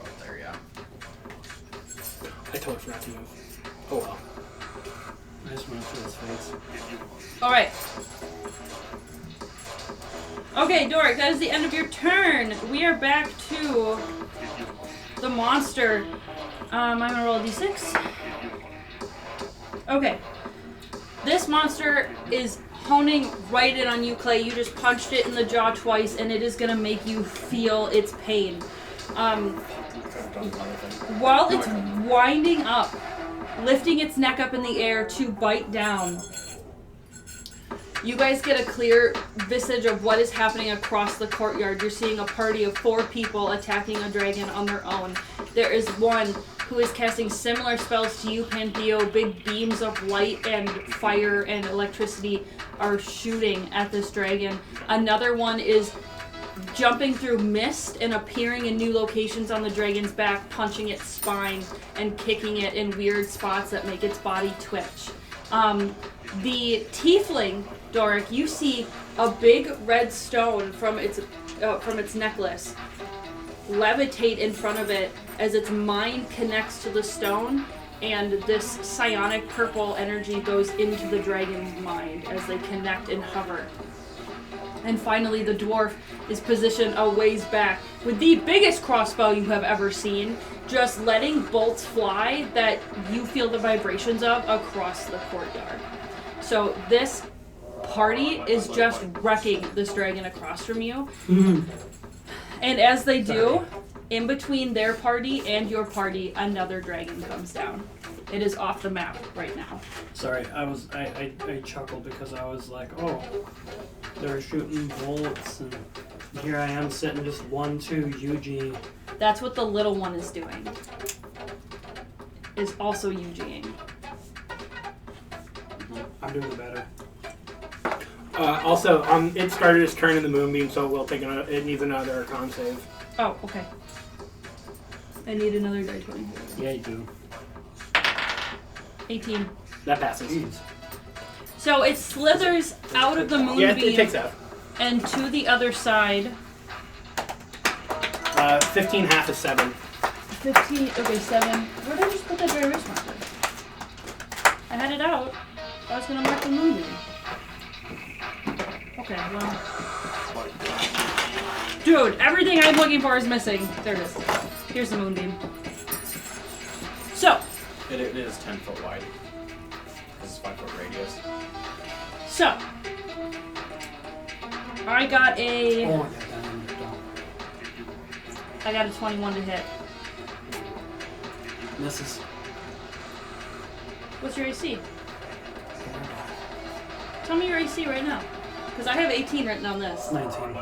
About there, yeah. I totally forgot to move. Oh well. I just went through his face. All right. Okay, Doric, that is the end of your turn. We are back to the monster. I'm gonna roll a d6. Okay. This monster is honing right in on you, Clay. You just punched it in the jaw twice, and it is gonna make you feel its pain. While it's winding up, lifting its neck up in the air to bite down, you guys get a clear visage of what is happening across the courtyard. You're seeing a party of 4 people attacking a dragon on their own. There is one who is casting similar spells to you, Pantheo. Big beams of light and fire and electricity are shooting at this dragon. Another one is jumping through mist and appearing in new locations on the dragon's back, punching its spine and kicking it in weird spots that make its body twitch. The tiefling, Doric, you see a big red stone from its necklace levitate in front of it as its mind connects to the stone, and this psionic purple energy goes into the dragon's mind as they connect and hover. And finally, the dwarf is positioned a ways back with the biggest crossbow you have ever seen, just letting bolts fly that you feel the vibrations of across the courtyard. So this party is just wrecking this dragon across from you. And as they do, in between their party and your party, another dragon comes down. It is off the map right now. Sorry, I chuckled because I was like, oh, they're shooting bullets, and here I am sitting just 1-2 Eugene. That's what the little one is doing. Is also UGing. I'm doing better. Also, it started its turn in the moonbeam, so it needs another con save. Oh, okay. I need another die 20. Yeah, you do. 18. That passes. Jeez. So it slithers out of the moonbeam Yeah, it takes that. and to the other side. 15 half is 7. 15. Okay, 7. Where did I just put that dry erase marker? I had it out. I was gonna mark the moonbeam. Okay, well. Dude, everything I'm looking for is missing. There it is. Here's the moonbeam. So. It is 10 foot wide. This is 5 foot radius. So. I got a. Oh, I got that under dog. I got a 21 to hit. Misses. What's your AC? Tell me your AC right now. Because I have 18 written on this. 19.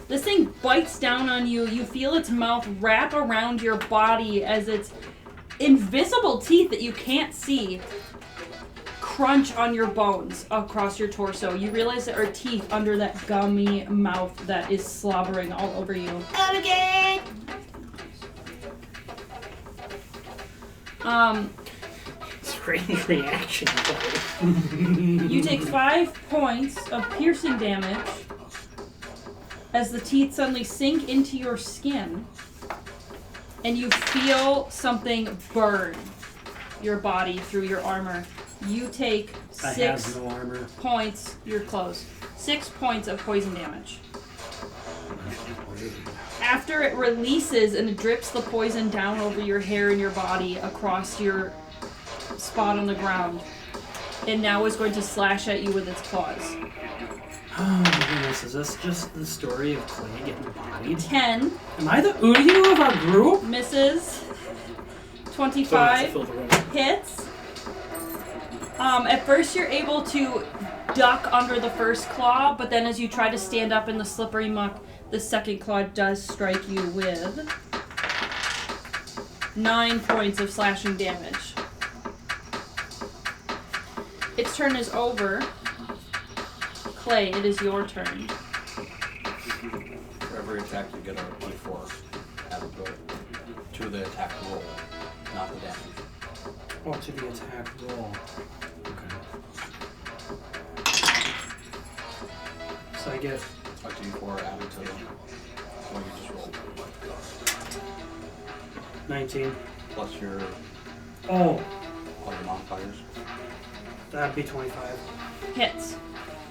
This thing bites down on you. You feel its mouth wrap around your body as its invisible teeth that you can't see crunch on your bones across your torso. You realize there are teeth under that gummy mouth that is slobbering all over you. Okay. Strange reaction. You take 5 points of piercing damage as the teeth suddenly sink into your skin. and you feel something burn your body through your armor. You take I 6 have no armor. points. You're close. 6 points of poison damage. After it releases and it drips the poison down over your hair and your body across your spot on the ground, it now is going to slash at you with its claws. Oh my goodness, is this just the story of Clay getting bodied? 10 Am I the Udio of our group? misses. Someone has to 25 fill the room. hits. At first you're able to duck under the first claw, but then as you try to stand up in the slippery muck, the second claw does strike you with 9 points of slashing damage. Its turn is over. Clay, it is your turn. For every attack, you get a d4 added to the attack roll, not the damage. Oh, to the attack roll. Okay. So I get A d4 added to what you just rolled. 19. Plus your Oh, all your modifiers. that'd be 25. Hits.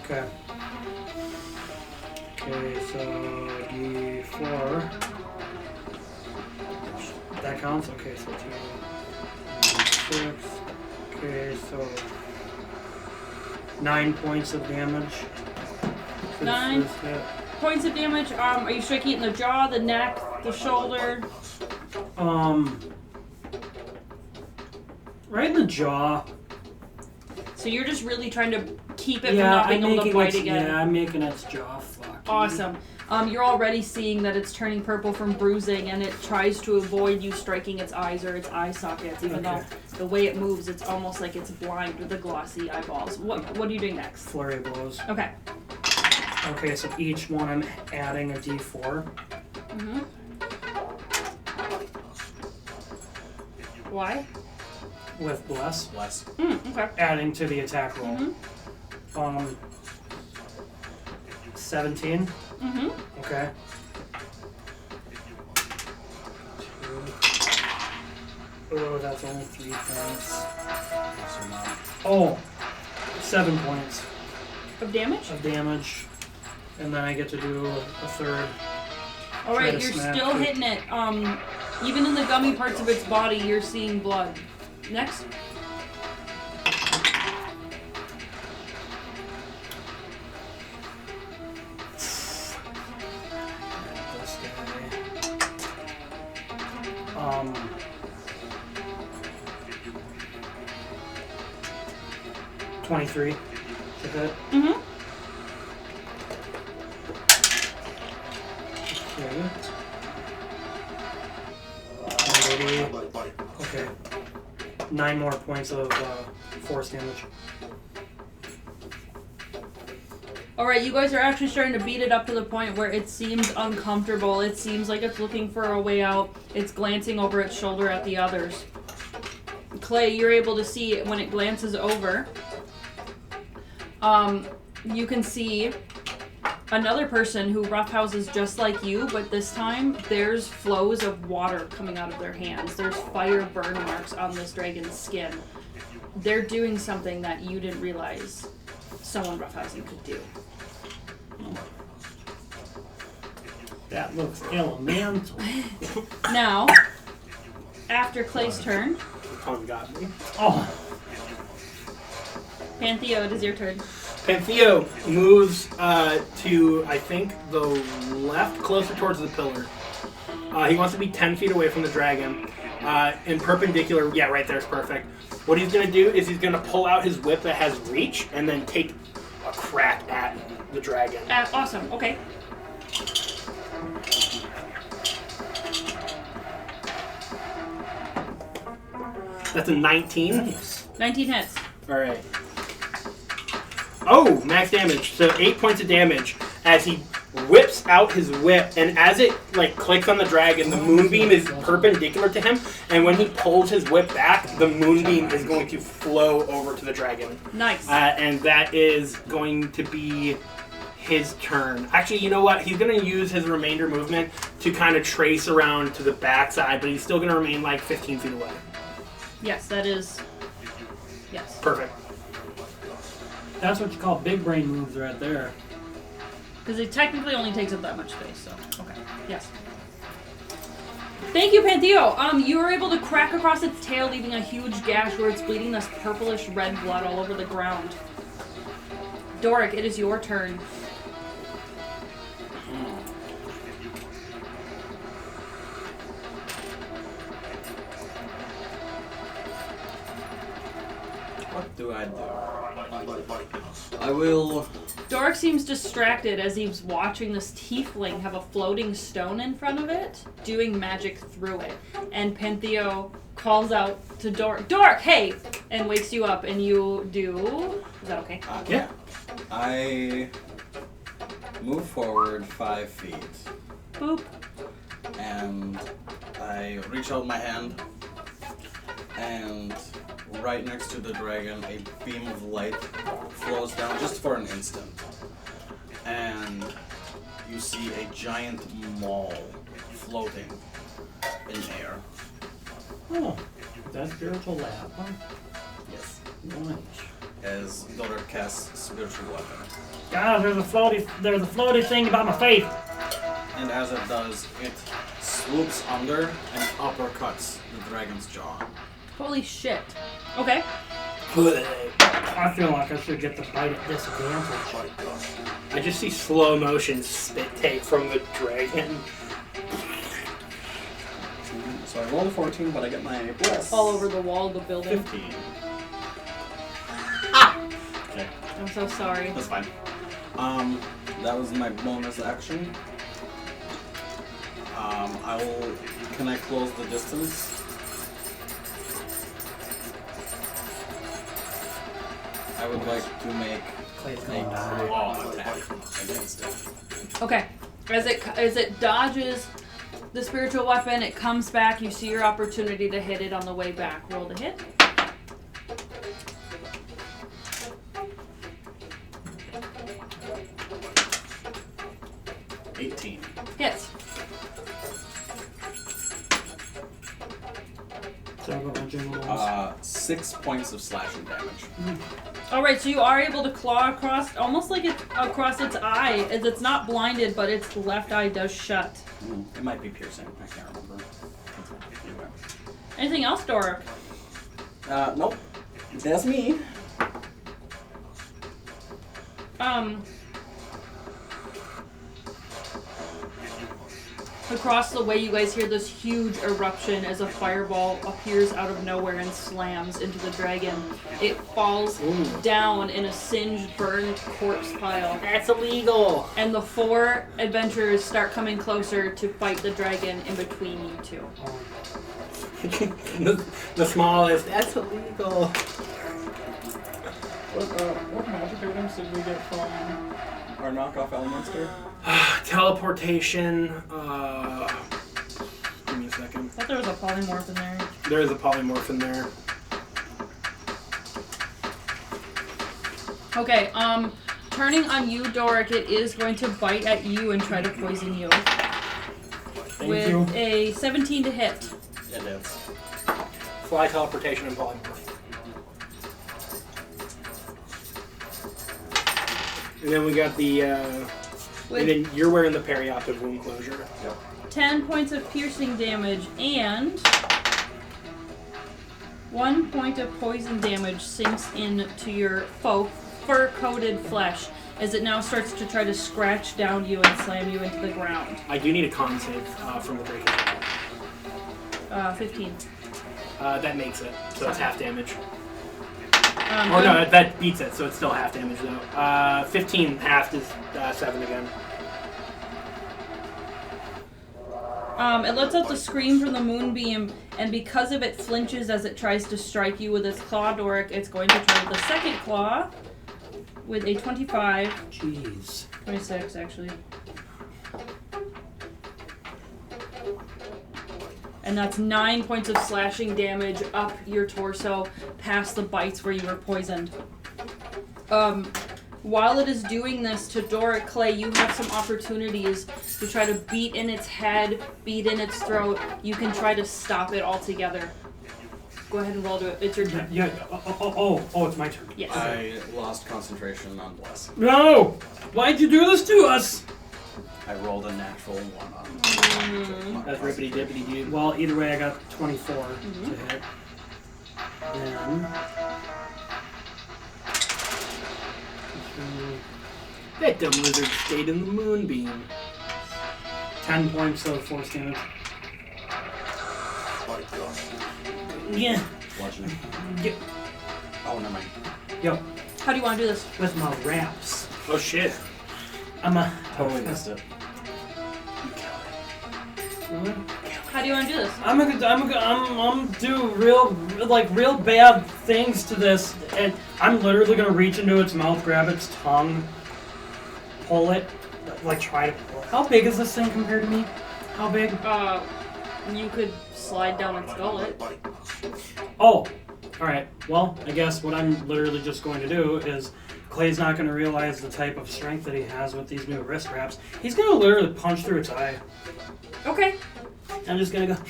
Okay. Okay, so D4. That counts? Okay, so 2, 6. Okay, so 9 points of damage. For the 9 first hit. points of damage. Are you striking it in the jaw, the neck, the shoulder? Right in the jaw. So you're just really trying to keep it from Yeah, not being I'm able to making bite its, again. yeah, I'm making its jaw fuck. Awesome. You're already seeing that it's turning purple from bruising, and it tries to avoid you striking its eyes or its eye sockets, even Okay. though the way it moves, it's almost like it's blind with the glossy eyeballs. What are you doing next? Flurry of blows. Okay. Okay, so each one I'm adding a D4. Mm-hmm. Why? With bless. Less. Okay. Adding to the attack roll. Mm-hmm. 17. Mm-hmm. Okay. 2. Oh, that's only 3 points. Yes or not. Oh, 7 points Of damage? of damage. And then I get to do a third. All Try right, to you're snap still it. hitting it. Even in the gummy parts of its body, you're seeing blood. Next. This guy. 23 to hit. Mm-hmm. Okay. Okay. 9 more points of force damage. Alright, you guys are actually starting to beat it up to the point where it seems uncomfortable. It seems like it's looking for a way out. It's glancing over its shoulder at the others. Clay, you're able to see when it glances over. You can see another person who roughhouses just like you, but this time there's flows of water coming out of their hands. There's fire burn marks on this dragon's skin. They're doing something that you didn't realize someone roughhousing could do. That looks elemental. Now, after Clay's turn, Tom got me. Oh, Pantheo, it is your turn. Pantheo moves to, I think, the left, closer towards the pillar. He wants to be 10 feet away from the dragon. And perpendicular, yeah, right there is perfect. What he's going to do is he's going to pull out his whip that has reach and then take a crack at the dragon. Awesome, okay. That's a 19. nice. 19 hits. Alright. Oh, max damage. So 8 points of damage as he whips out his whip, and as it like clicks on the dragon, the moonbeam is perpendicular to him, and when he pulls his whip back, the moonbeam is going to flow over to the dragon. Nice. And that is going to be his turn. Actually, you know what? He's going to use his remainder movement to kind of trace around to the backside, but he's still going to remain like 15 feet away. Yes, that is. Yes. Perfect. That's what you call big brain moves right there. Because it technically only takes up that much space, so. Okay. Yes. Thank you, Pantheo. You were able to crack across its tail, leaving a huge gash where it's bleeding this purplish red blood all over the ground. Doric, it is your turn. What do I do? I will. Doric seems distracted as he's watching this tiefling have a floating stone in front of it, doing magic through it. And Pantheo calls out to Doric, Doric, hey! And wakes you up, and you do... Is that okay? Yeah. I move forward 5 feet, Boop. and I reach out my hand, and right next to the dragon, a beam of light flows down just for an instant. And you see a giant maul floating in air. Oh, that's spiritual lab, huh? Yes. Nice. As Dora casts spiritual weapon. Guys, there's a floaty thing about my faith. And as it does, it swoops under and uppercuts the dragon's jaw. Holy shit. Okay. I feel like I should get the bite at disadvantage. I just see slow motion spit take from the dragon. So I rolled a 14, but I get my plus. All over the wall of the building. 15. Okay, I'm so sorry. that's fine. That was my bonus action. Can I close the distance? I would like to make a claw attack against it. Okay. As it dodges the spiritual weapon, it comes back. You see your opportunity to hit it on the way back. Roll to hit. Hits. So I got my general ones. 6 points of slashing damage. Alright, so you are able to claw across, almost like it's across its eye, as it's not blinded, but its left eye does shut. It might be piercing. I can't remember. Anything else, Doric? Nope. That's me. Across the way, you guys hear this huge eruption as a fireball appears out of nowhere and slams into the dragon. It falls down in a singed, burned corpse pile. That's illegal. And the 4 adventurers start coming closer to fight the dragon in between you two. the smallest. That's illegal. What magic items did we get from our knockoff Elminster? Teleportation. Give me a second. I thought there was a polymorph in there. There is a polymorph in there. Okay, turning on you, Doric, it is going to bite at you and try to poison you. With you. a 17 to hit. It is. Fly, teleportation, and polymorph. And then we got the, and then you're wearing the perioptic wound closure. Yep. 10 points of piercing damage and 1 point of poison damage sinks into your fur-coated flesh as it now starts to try to scratch down you and slam you into the ground. I do need a con save from the dragon. 15. That makes it, so it's half damage. Um, No, that beats it, so it's still half damage though. 15 half is 7 again. It lets out the scream from the moonbeam, and because of it flinches as it tries to strike you with its claw, Doric, it's going to try the second claw with a 25. Jeez. 26, actually. And that's 9 points of slashing damage up your torso, past the bites where you were poisoned. While it is doing this to Doric Clay, you have some opportunities to try to beat in its head, beat in its throat. You can try to stop it altogether. Go ahead and roll to it. It's your turn. Yeah. Oh, it's my turn. Yes. I lost concentration on Bless. No! Why'd you do this to us? I rolled a natural 1 on That's rippity dippity dude. Well, either way, I got 24 to hit. Then. That dumb lizard stayed in the moonbeam. 10 points of force damage. Yeah. bludgeoning. Yep. Oh, never mind. Yo, How do you want to do this? with my raps. Oh shit. I'm a. Totally missed it. How do you want to do this? I'm do real bad things to this, and I'm literally gonna reach into its mouth, grab its tongue, pull it, like try to pull it. How big is this thing compared to me? How big? You could slide down its gullet. Oh, all right. Well, I guess what I'm literally just going to do is Clay's not going to realize the type of strength that he has with these new wrist wraps. He's going to literally punch through its eye. Okay. I'm just going to go.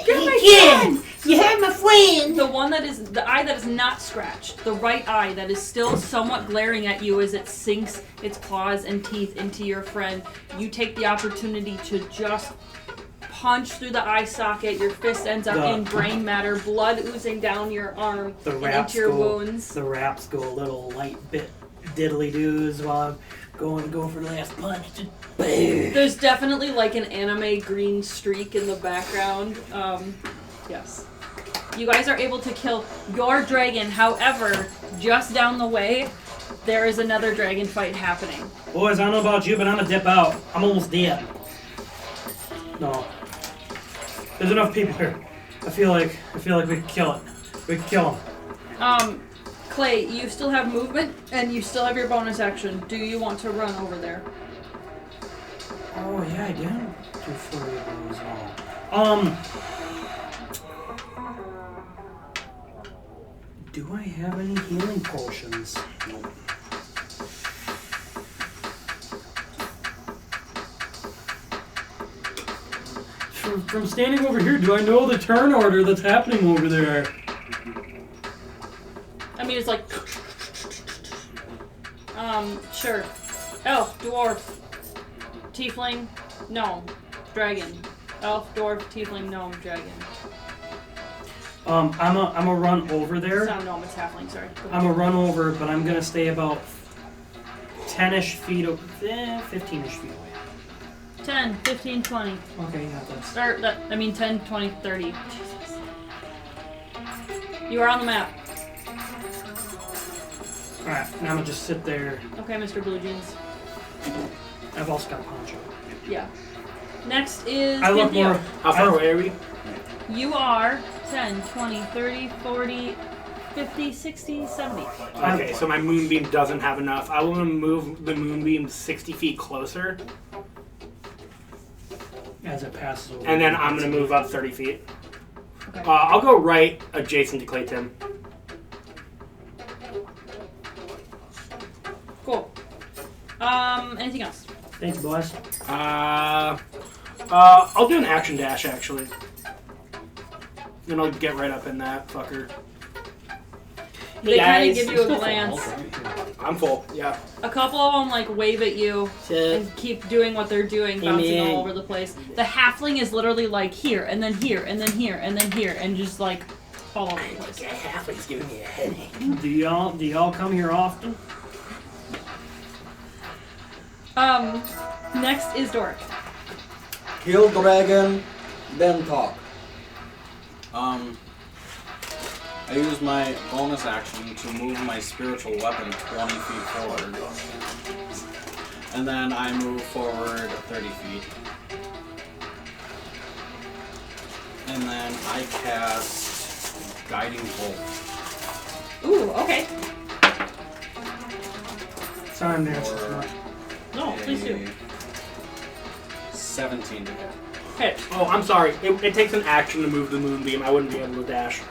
You're my friend! You had my friend! The one that is, the eye that is not scratched, the right eye that is still somewhat glaring at you as it sinks its claws and teeth into your friend, you take the opportunity to just punch through the eye socket. Your fist ends up in brain matter, blood oozing down your arm The and wraps into your go. wounds. The wraps go a little light bit diddly doos while I'm going to go for the last punch. There's definitely like an anime green streak in the background. Yes. You guys are able to kill your dragon. However, just down the way, there is another dragon fight happening. Boys, I don't know about you, but I'm gonna dip out. I'm almost dead. No. There's enough people here. I feel like we can kill it. We can kill him. Clay, you still have movement and you still have your bonus action. Do you want to run over there? Oh yeah, I did. Do flurry of blows. Do I have any healing potions? Nope. From standing over here, do I know the turn order that's happening over there? I mean, it's like... sure. Elf, dwarf, tiefling, gnome, dragon. Elf, dwarf, tiefling, gnome, dragon. I'm a run over there. It's not gnome, it's halfling, sorry. I'm a run over, but I'm gonna stay about 10-ish feet, 15-ish feet away. 10, 15, 20. Okay, yeah, that's... Or, 10, 20, 30. Jesus. You are on the map. Alright, now I'm gonna just sit there. Okay, Mr. Blue Jeans. I've also got poncho. Yeah. Next is I look Cynthia. more... How far away are we? You are 10, 20, 30, 40, 50, 60, 70. Okay, so my moonbeam doesn't have enough. I want to move the moonbeam 60 feet closer, As it passes over. and then I'm going to move up 30 feet. Okay. I'll go right adjacent to Clay Tim. Cool. Anything else? Thank you, boys. I'll do an action dash, actually. Then I'll get right up in that fucker. They kind of guys. give you a glance. I'm full, yeah. A couple of them like wave at you and keep doing what they're doing, bouncing all over the place. The halfling is literally like here, and then here, and then here, and then here, and just like all over the place. Halfling's giving me a headache. Do y'all come here often? Next is Doric. Kill dragon, then talk. I use my bonus action to move my spiritual weapon 20 feet forward. And then I move forward 30 feet. And then I cast Guiding Bolt. Ooh, okay. Sorry, I'm dancing too For much. No, please do. 17 to hit. Okay. Oh, I'm sorry. It takes an action to move the moonbeam. I wouldn't be able to dash.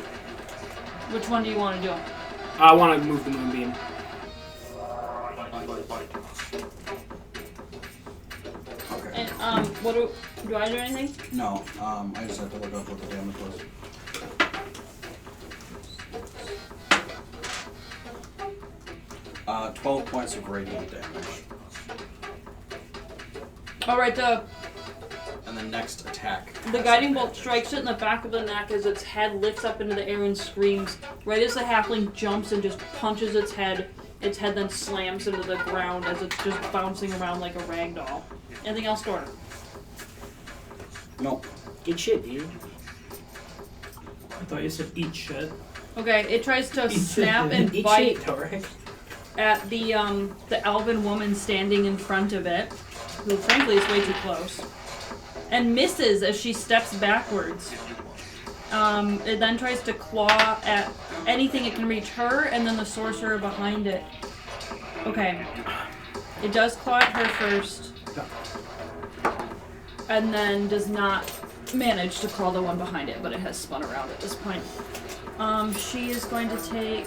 Which one do you want to do? I want to move the moonbeam. do I do anything? No, I just have to look up what the damage was. 12 points of radiant damage. Alright, And the next attack. the guiding bolt strikes it in the back of the neck as its head lifts up into the air and screams. Right as the halfling jumps and just punches its head then slams into the ground as it's just bouncing around like a rag doll. Anything else, Dora? No. Good shit, dude. I thought you said eat shit. Okay, it tries to snap and Eat bite shit, Torek. at the elven woman standing in front of it, who frankly is way too close, and misses as she steps backwards. It then tries to claw at anything it can reach her, and then the sorcerer behind it. Okay. It does claw at her first, and then does not manage to claw the one behind it, but it has spun around at this point. She is going to take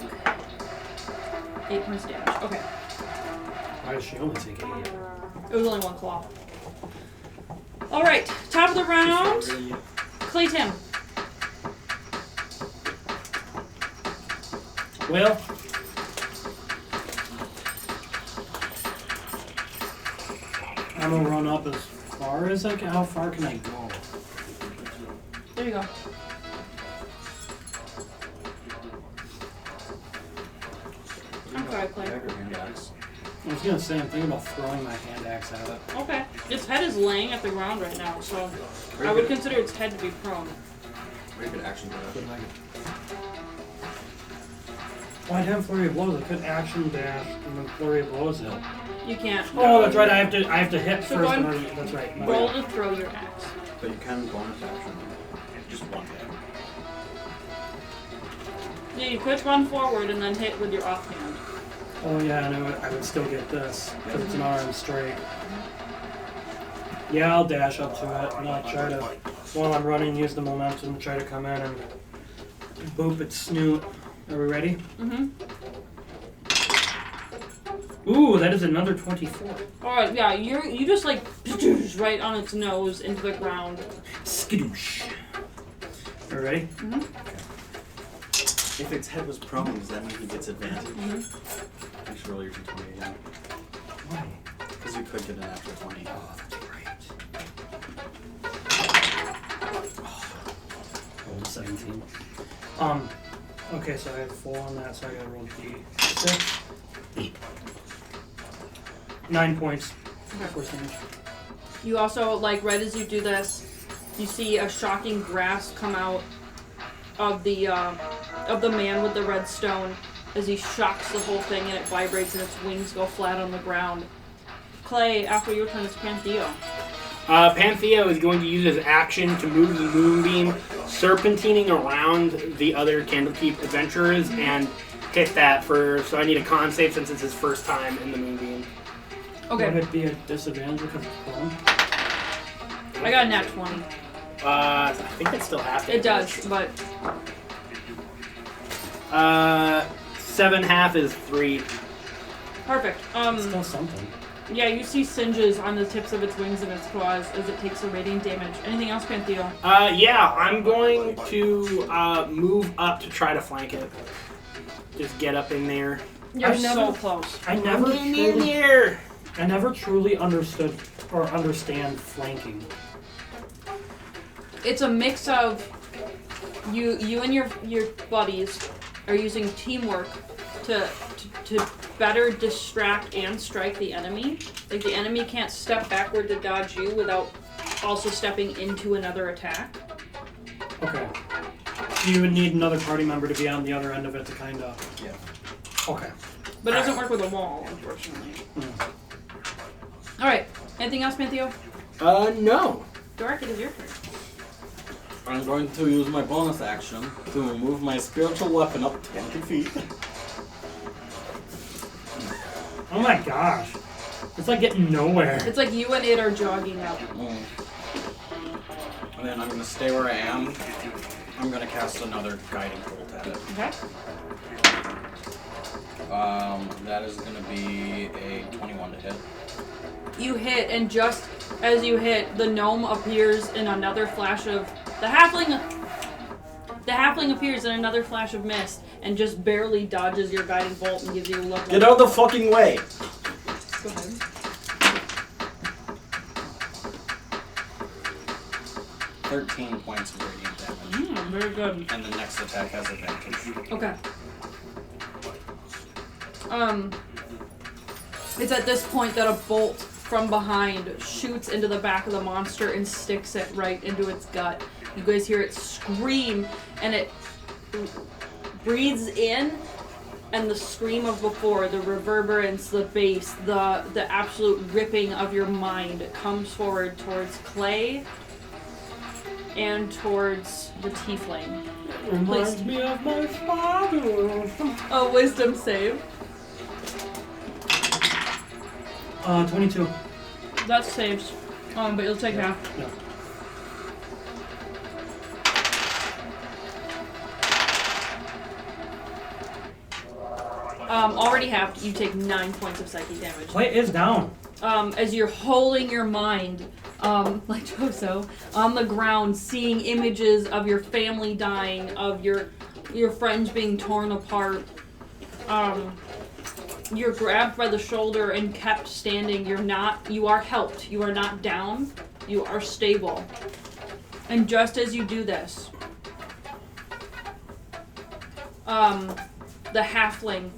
8 points of damage. Okay. Why does she only take 8? It was only one claw. Alright, top of the round. Clay Tim. Well, I'm gonna run up as far as I can. How far can I go? There you go. I'm sorry, Clay. I was gonna say, I'm thinking about throwing my hand axe at it. Okay. Its head is laying at the ground right now, so I would consider its head to be prone. Very good action for that. Well, I'd have flurry of blows. I could action dash and then flurry of blows it. You can't. Oh, that's right. I have to hit So first. go In ahead. order, that's right. Roll to throw your axe. But you can bonus action. Just one hit. Yeah, you could run forward and then hit with your offhand. Oh yeah, I know it. I would still get this because it's an arm straight. Yeah, I'll dash up to it and I'll try to, while I'm running, use the momentum to try to come in and boop its snoot. Are we ready? Mm-hmm. Ooh, that is another 24. Alright, yeah, you just like right on its nose into the ground. Skadoosh. Are we ready? Mm-hmm. If its head was prone, does that mean he gets advantage? Mm-hmm. Thanks for roll your 20 again. Why? Because you could get an extra 20. Oh, that's great. Oh, 17. Okay, so I have 4 on that, so I gotta roll D6. 9 points. Force damage. You also, like, right as you do this, you see a shocking grasp come out of the man with the red stone as he shocks the whole thing and it vibrates and its wings go flat on the ground. Clay, after your turn, it's Pantheo. Pantheo is going to use his action to move the moonbeam, serpentining around the other Candlekeep adventurers, and hit that so I need a con save since it's his first time in the moonbeam. Okay. Would it be a disadvantage because it's prone? I got a nat 20. I think it still has to. It does, but 7 half is 3. perfect. Still something. Yeah, you see singes on the tips of its wings and its claws as it takes the radiant damage. Anything else, Pantheo? Yeah, I'm going to move up to try to flank it. Just get up in there. You're I've so never- close. I never Get in truly, there! I never truly understood or understand flanking. It's a mix of you and your buddies are using teamwork to better distract and strike the enemy. Like the enemy can't step backward to dodge you without also stepping into another attack. Okay. You would need another party member to be on the other end of it to kind of. Yeah. Okay. But it doesn't work with a wall, unfortunately. Alright. Anything else, Pantheo? No. Dork, it is your turn. I'm going to use my bonus action to move my spiritual weapon up 20 feet. Oh my gosh. It's like getting nowhere. It's like you and it are jogging up. And then I'm going to stay where I am. I'm going to cast another guiding bolt at it. Okay? That is gonna be a 21 to hit. You hit, and just as you hit, the gnome appears in another flash of the halfling appears in another flash of mist and just barely dodges your guiding bolt and gives you a look. Get out of the fucking way! Go ahead. 13 points of radiant damage. Very good. And the next attack has advantage. Okay. It's at this point that a bolt from behind shoots into the back of the monster and sticks it right into its gut. You guys hear it scream, and it breathes in, and the scream of before, the reverberance, the bass, the absolute ripping of your mind comes forward towards Clay and towards the tiefling. Reminds me of my father. A wisdom save. 22. That saves. But you'll take half. No. Already halved, you take 9 points of psychic damage. Clay is down. As you're holding your mind, like Joso, on the ground, seeing images of your family dying, of your friends being torn apart. You're grabbed by the shoulder and kept standing. You are helped. You are not down. You are stable. And just as you do this, the halfling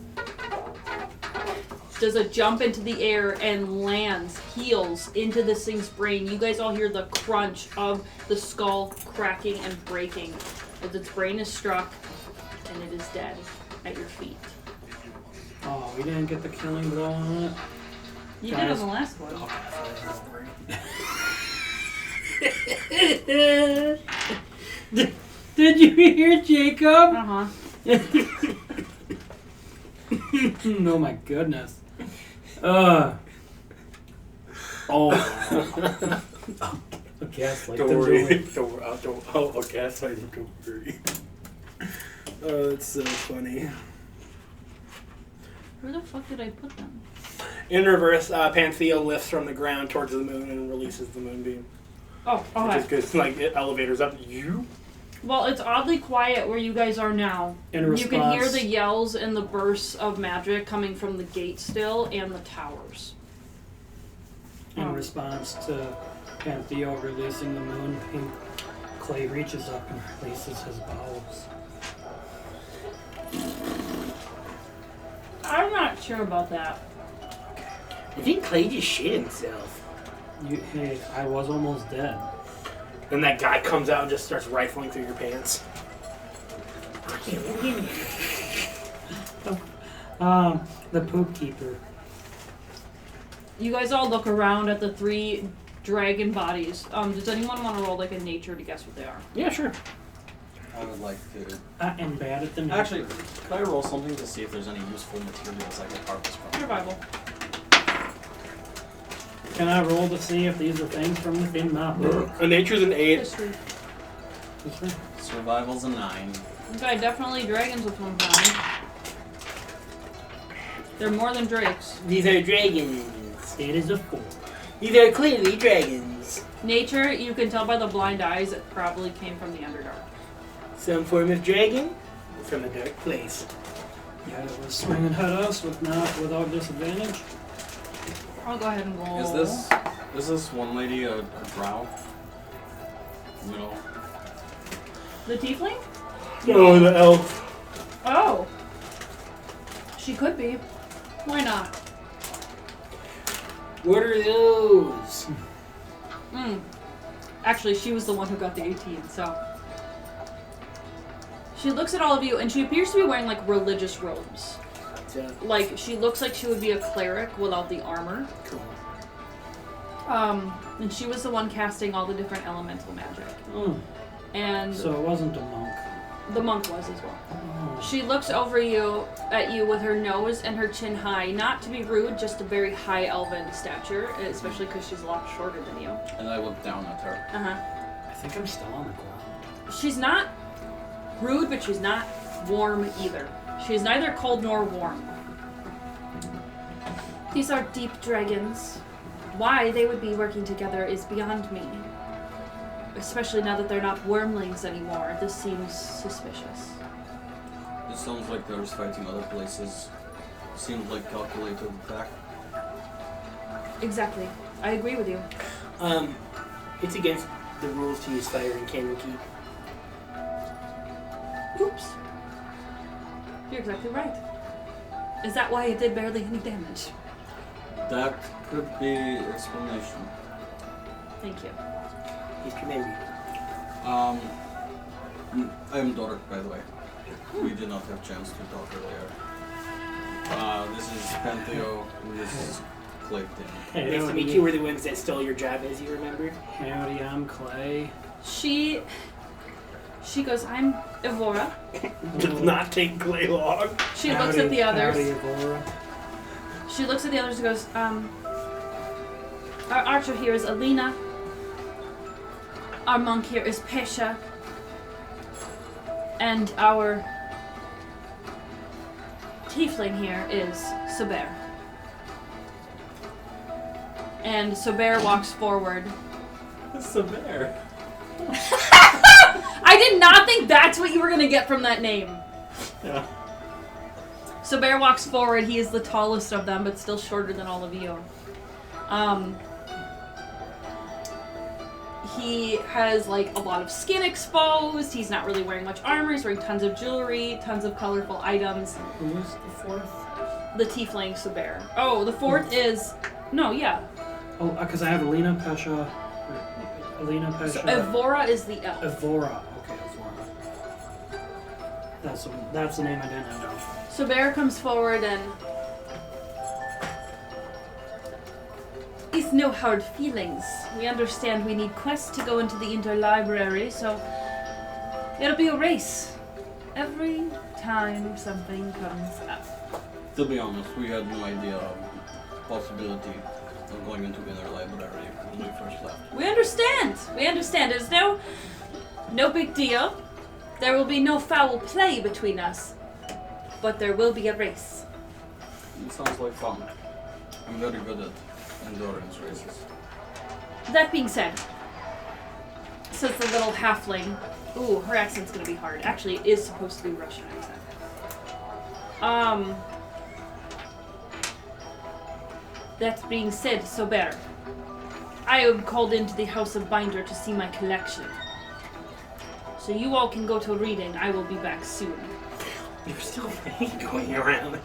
does a jump into the air and lands, heels into this thing's brain. You guys all hear the crunch of the skull cracking and breaking as its brain is struck and it is dead at your feet. Oh, we didn't get the killing blow on it. You did on the last one. Did you hear Jacob? Uh-huh. Oh my goodness. Oh. A gaslight. Don't worry. I'll gaslight him. Don't worry. Oh, that's so funny. Where the fuck did I put them? In reverse, Panthea lifts from the ground towards the moon and releases the moonbeam. Oh, okay. Just because, like, it elevators up. You? Well, it's oddly quiet where you guys are now. In You can hear response- the yells and the bursts of magic coming from the gate still and the towers. In response to Panthea releasing the moon, Clay reaches up and releases his bowels. I'm not sure about that. I think Clay just shit himself. Hey, I was almost dead. Then that guy comes out and just starts rifling through your pants. The poop keeper. You guys all look around at the 3 dragon bodies. Does anyone want to roll like a nature to guess what they are? Yeah, sure. I would like to. I am bad at the nature. Actually, can I roll something to see if there's any useful materials I can harvest from? Survival. Can I roll to see if these are things from within my book? A nature's an 8. History. Survival's a 9. Okay, definitely dragons of some kind. They're more than drakes. These are dragons. It is a 4. These are clearly dragons. Nature, you can tell by the blind eyes, it probably came from the Underdark. Some form of dragon from a dark place. Yeah, it was swinging at us without disadvantage. I'll go ahead and roll. Is this one lady a drow? No. The tiefling? No, the elf. Oh. She could be. Why not? What are those? Actually, she was the one who got the 18, so. She looks at all of you, and she appears to be wearing, like, religious robes. Like, she looks like she would be a cleric without the armor. Cool. And she was the one casting all the different elemental magic. And So it wasn't a monk. the monk was as well. Oh. She looks over at you with her nose and her chin high, not to be rude, just a very high elven stature, especially because she's a lot shorter than you. And I look down at her. I think I'm still on the ground. She's not rude, but she's not warm either. She's neither cold nor warm. These are deep dragons. Why they would be working together is beyond me. Especially now that they're not wormlings anymore. This seems suspicious. It sounds like there's fighting other places. Seems like calculated attack. Exactly. I agree with you. It's against the rules to use fire in Candlekeep. Oops. You're exactly right. Is that why it did barely any damage? That could be explanation. Thank you. He's commended. I'm Dork, by the way. We did not have a chance to talk earlier. This is Pantheo, and this is Clayton. Hey, Nice to meet you. We're the ones that stole your job, as you remember. Howdy, I'm Clay. She goes, I'm Evora. Does not take Clay long. She looks at the others. Howdy, Evora. She looks at the others and goes, our archer here is Alina. Our monk here is Pesha. And our tiefling here is Sober. And Sober walks forward. It's a bear. I did not think that's what you were going to get from that name. Yeah. Sober walks forward. He is the tallest of them, but still shorter than all of you. He has like a lot of skin exposed. He's not really wearing much armor. He's wearing tons of jewelry, tons of colorful items. Who's the fourth? The tiefling Sober. Oh, the fourth is... No, yeah. Oh, because I have Alina Pesha. Alina Pesha. So Evora is the elf. Evora. Okay, Evora. That's the name I didn't know. Sober comes forward and... It's no hard feelings. We understand we need quests to go into the interlibrary, so it'll be a race. Every time something comes up. To be honest, we had no idea of possibility of going into inner library when we first left. We understand. We understand. It's no big deal. There will be no foul play between us. But there will be a race. It sounds like fun. I'm very good at endurance races. That being said, says the little halfling. Ooh, her accent's gonna be hard. Actually, it is supposed to be Russian accent. That being said, Sober, I am called into the House of Binder to see my collection. So you all can go to reading. I will be back soon. You're still going around.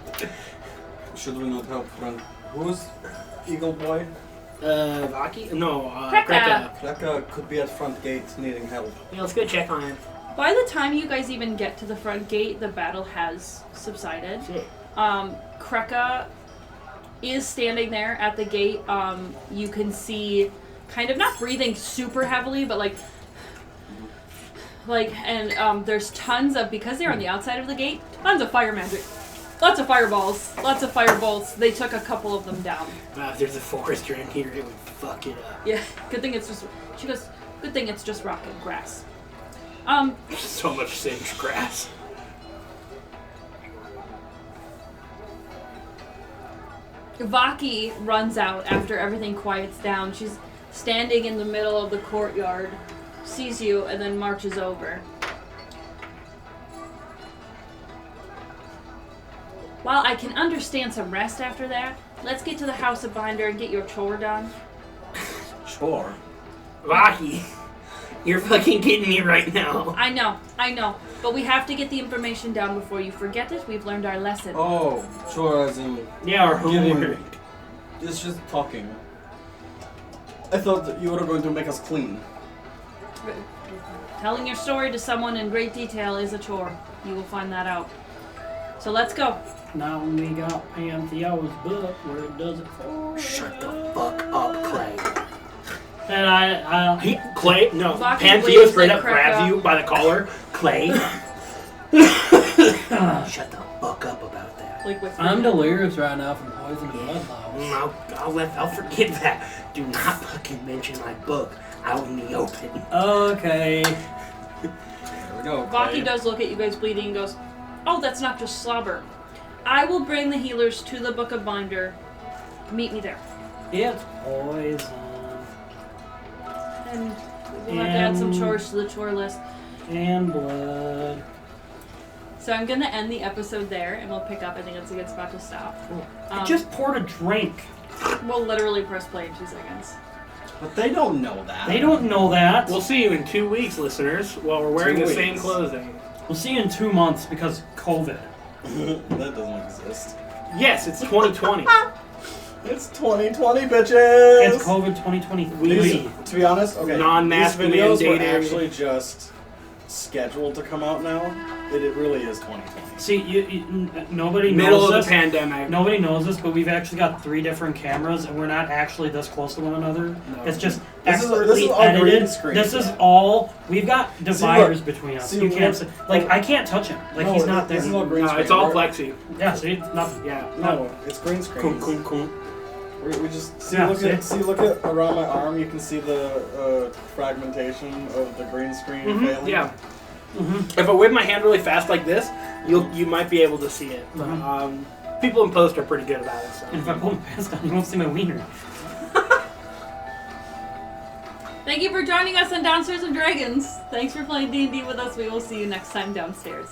Should we not help friend? Who's Eagle Boy? Vaki? No, Kreka. Kreka. Kreka could be at front gate needing help. Yeah, let's go check on him. By the time you guys even get to the front gate, the battle has subsided. Shit. Kreka is standing there at the gate. You can see, kind of not breathing super heavily, but there's tons of, because they're on the outside of the gate, tons of fire magic. Lots of fireballs, lots of firebolts. They took a couple of them down. Wow, if there's a forester in here, it would fuck it up. Yeah, good thing it's just, she goes, good thing it's just rock and grass. So much singed grass. Vaki runs out after everything quiets down. She's standing in the middle of the courtyard, sees you, and then marches over. While I can understand some rest after that, let's get to the House of Binder and get your chore done. Chore? Vaki, you're fucking kidding me right now. I know. But we have to get the information down before you forget it. We've learned our lesson. Oh, chore as in Yeah, our giving. homework. It's just talking. I thought that you were going to make us clean. Telling your story to someone in great detail is a chore. You will find that out. So let's go. Now we got Pantheo's book where it does it for. Shut the fuck up, Clay. And I Clay, no, Vaki Pantheo waves straight at up grabs Kreka. you by the collar. Clay, shut the fuck up about that. Like with I'm delirious right now from poison blood loss. I'll forget that. Do not fucking mention my book out in the open. Okay. There we go. Vaki Clay. does look at you guys bleeding and goes, oh, that's not just slobber. I will bring the healers to the Book of Binder meet me there. It's poison. And we'll have to add some chores to the chore list. And blood. So I'm gonna end the episode there, and we'll pick up. I think it's a good spot to stop. I just poured a drink. We'll literally press play in 2 seconds. But they don't know that. They don't know that. We'll see you in 2 weeks, listeners, while we're wearing 2 the same weeks. clothing. We'll see you in 2 months because COVID. That doesn't exist. Yes, it's 2020. It's 2020, bitches! It's COVID 2023. These, to be honest, okay, Non-mask these videos were mandated. actually just scheduled to come out now. It really is 2020. See, nobody Middle knows of this. the pandemic. Nobody knows this, but we've actually got 3 different cameras, and we're not actually this close to one another. No. It's just This is expertly all green edited. screen. This is all. We've got dividers between us. see, You can't. look- Like I can't touch him. Like No, he's not there. this is all green No, screen. it's all We're- plexi. Yeah. See, nothing. Yeah. No, it's green screen. Cool, cool, cool. We just see. Yeah, Look at around my arm. You can see the fragmentation of the green screen failing. Yeah. Mm-hmm. If I wave my hand really fast like this, you might be able to see it. But, Mhm. people in post are pretty good about it. So. And if I pull my pants down, you won't see my wiener. Thank you for joining us on Downstairs of Dragons. Thanks for playing D&D with us. We will see you next time downstairs.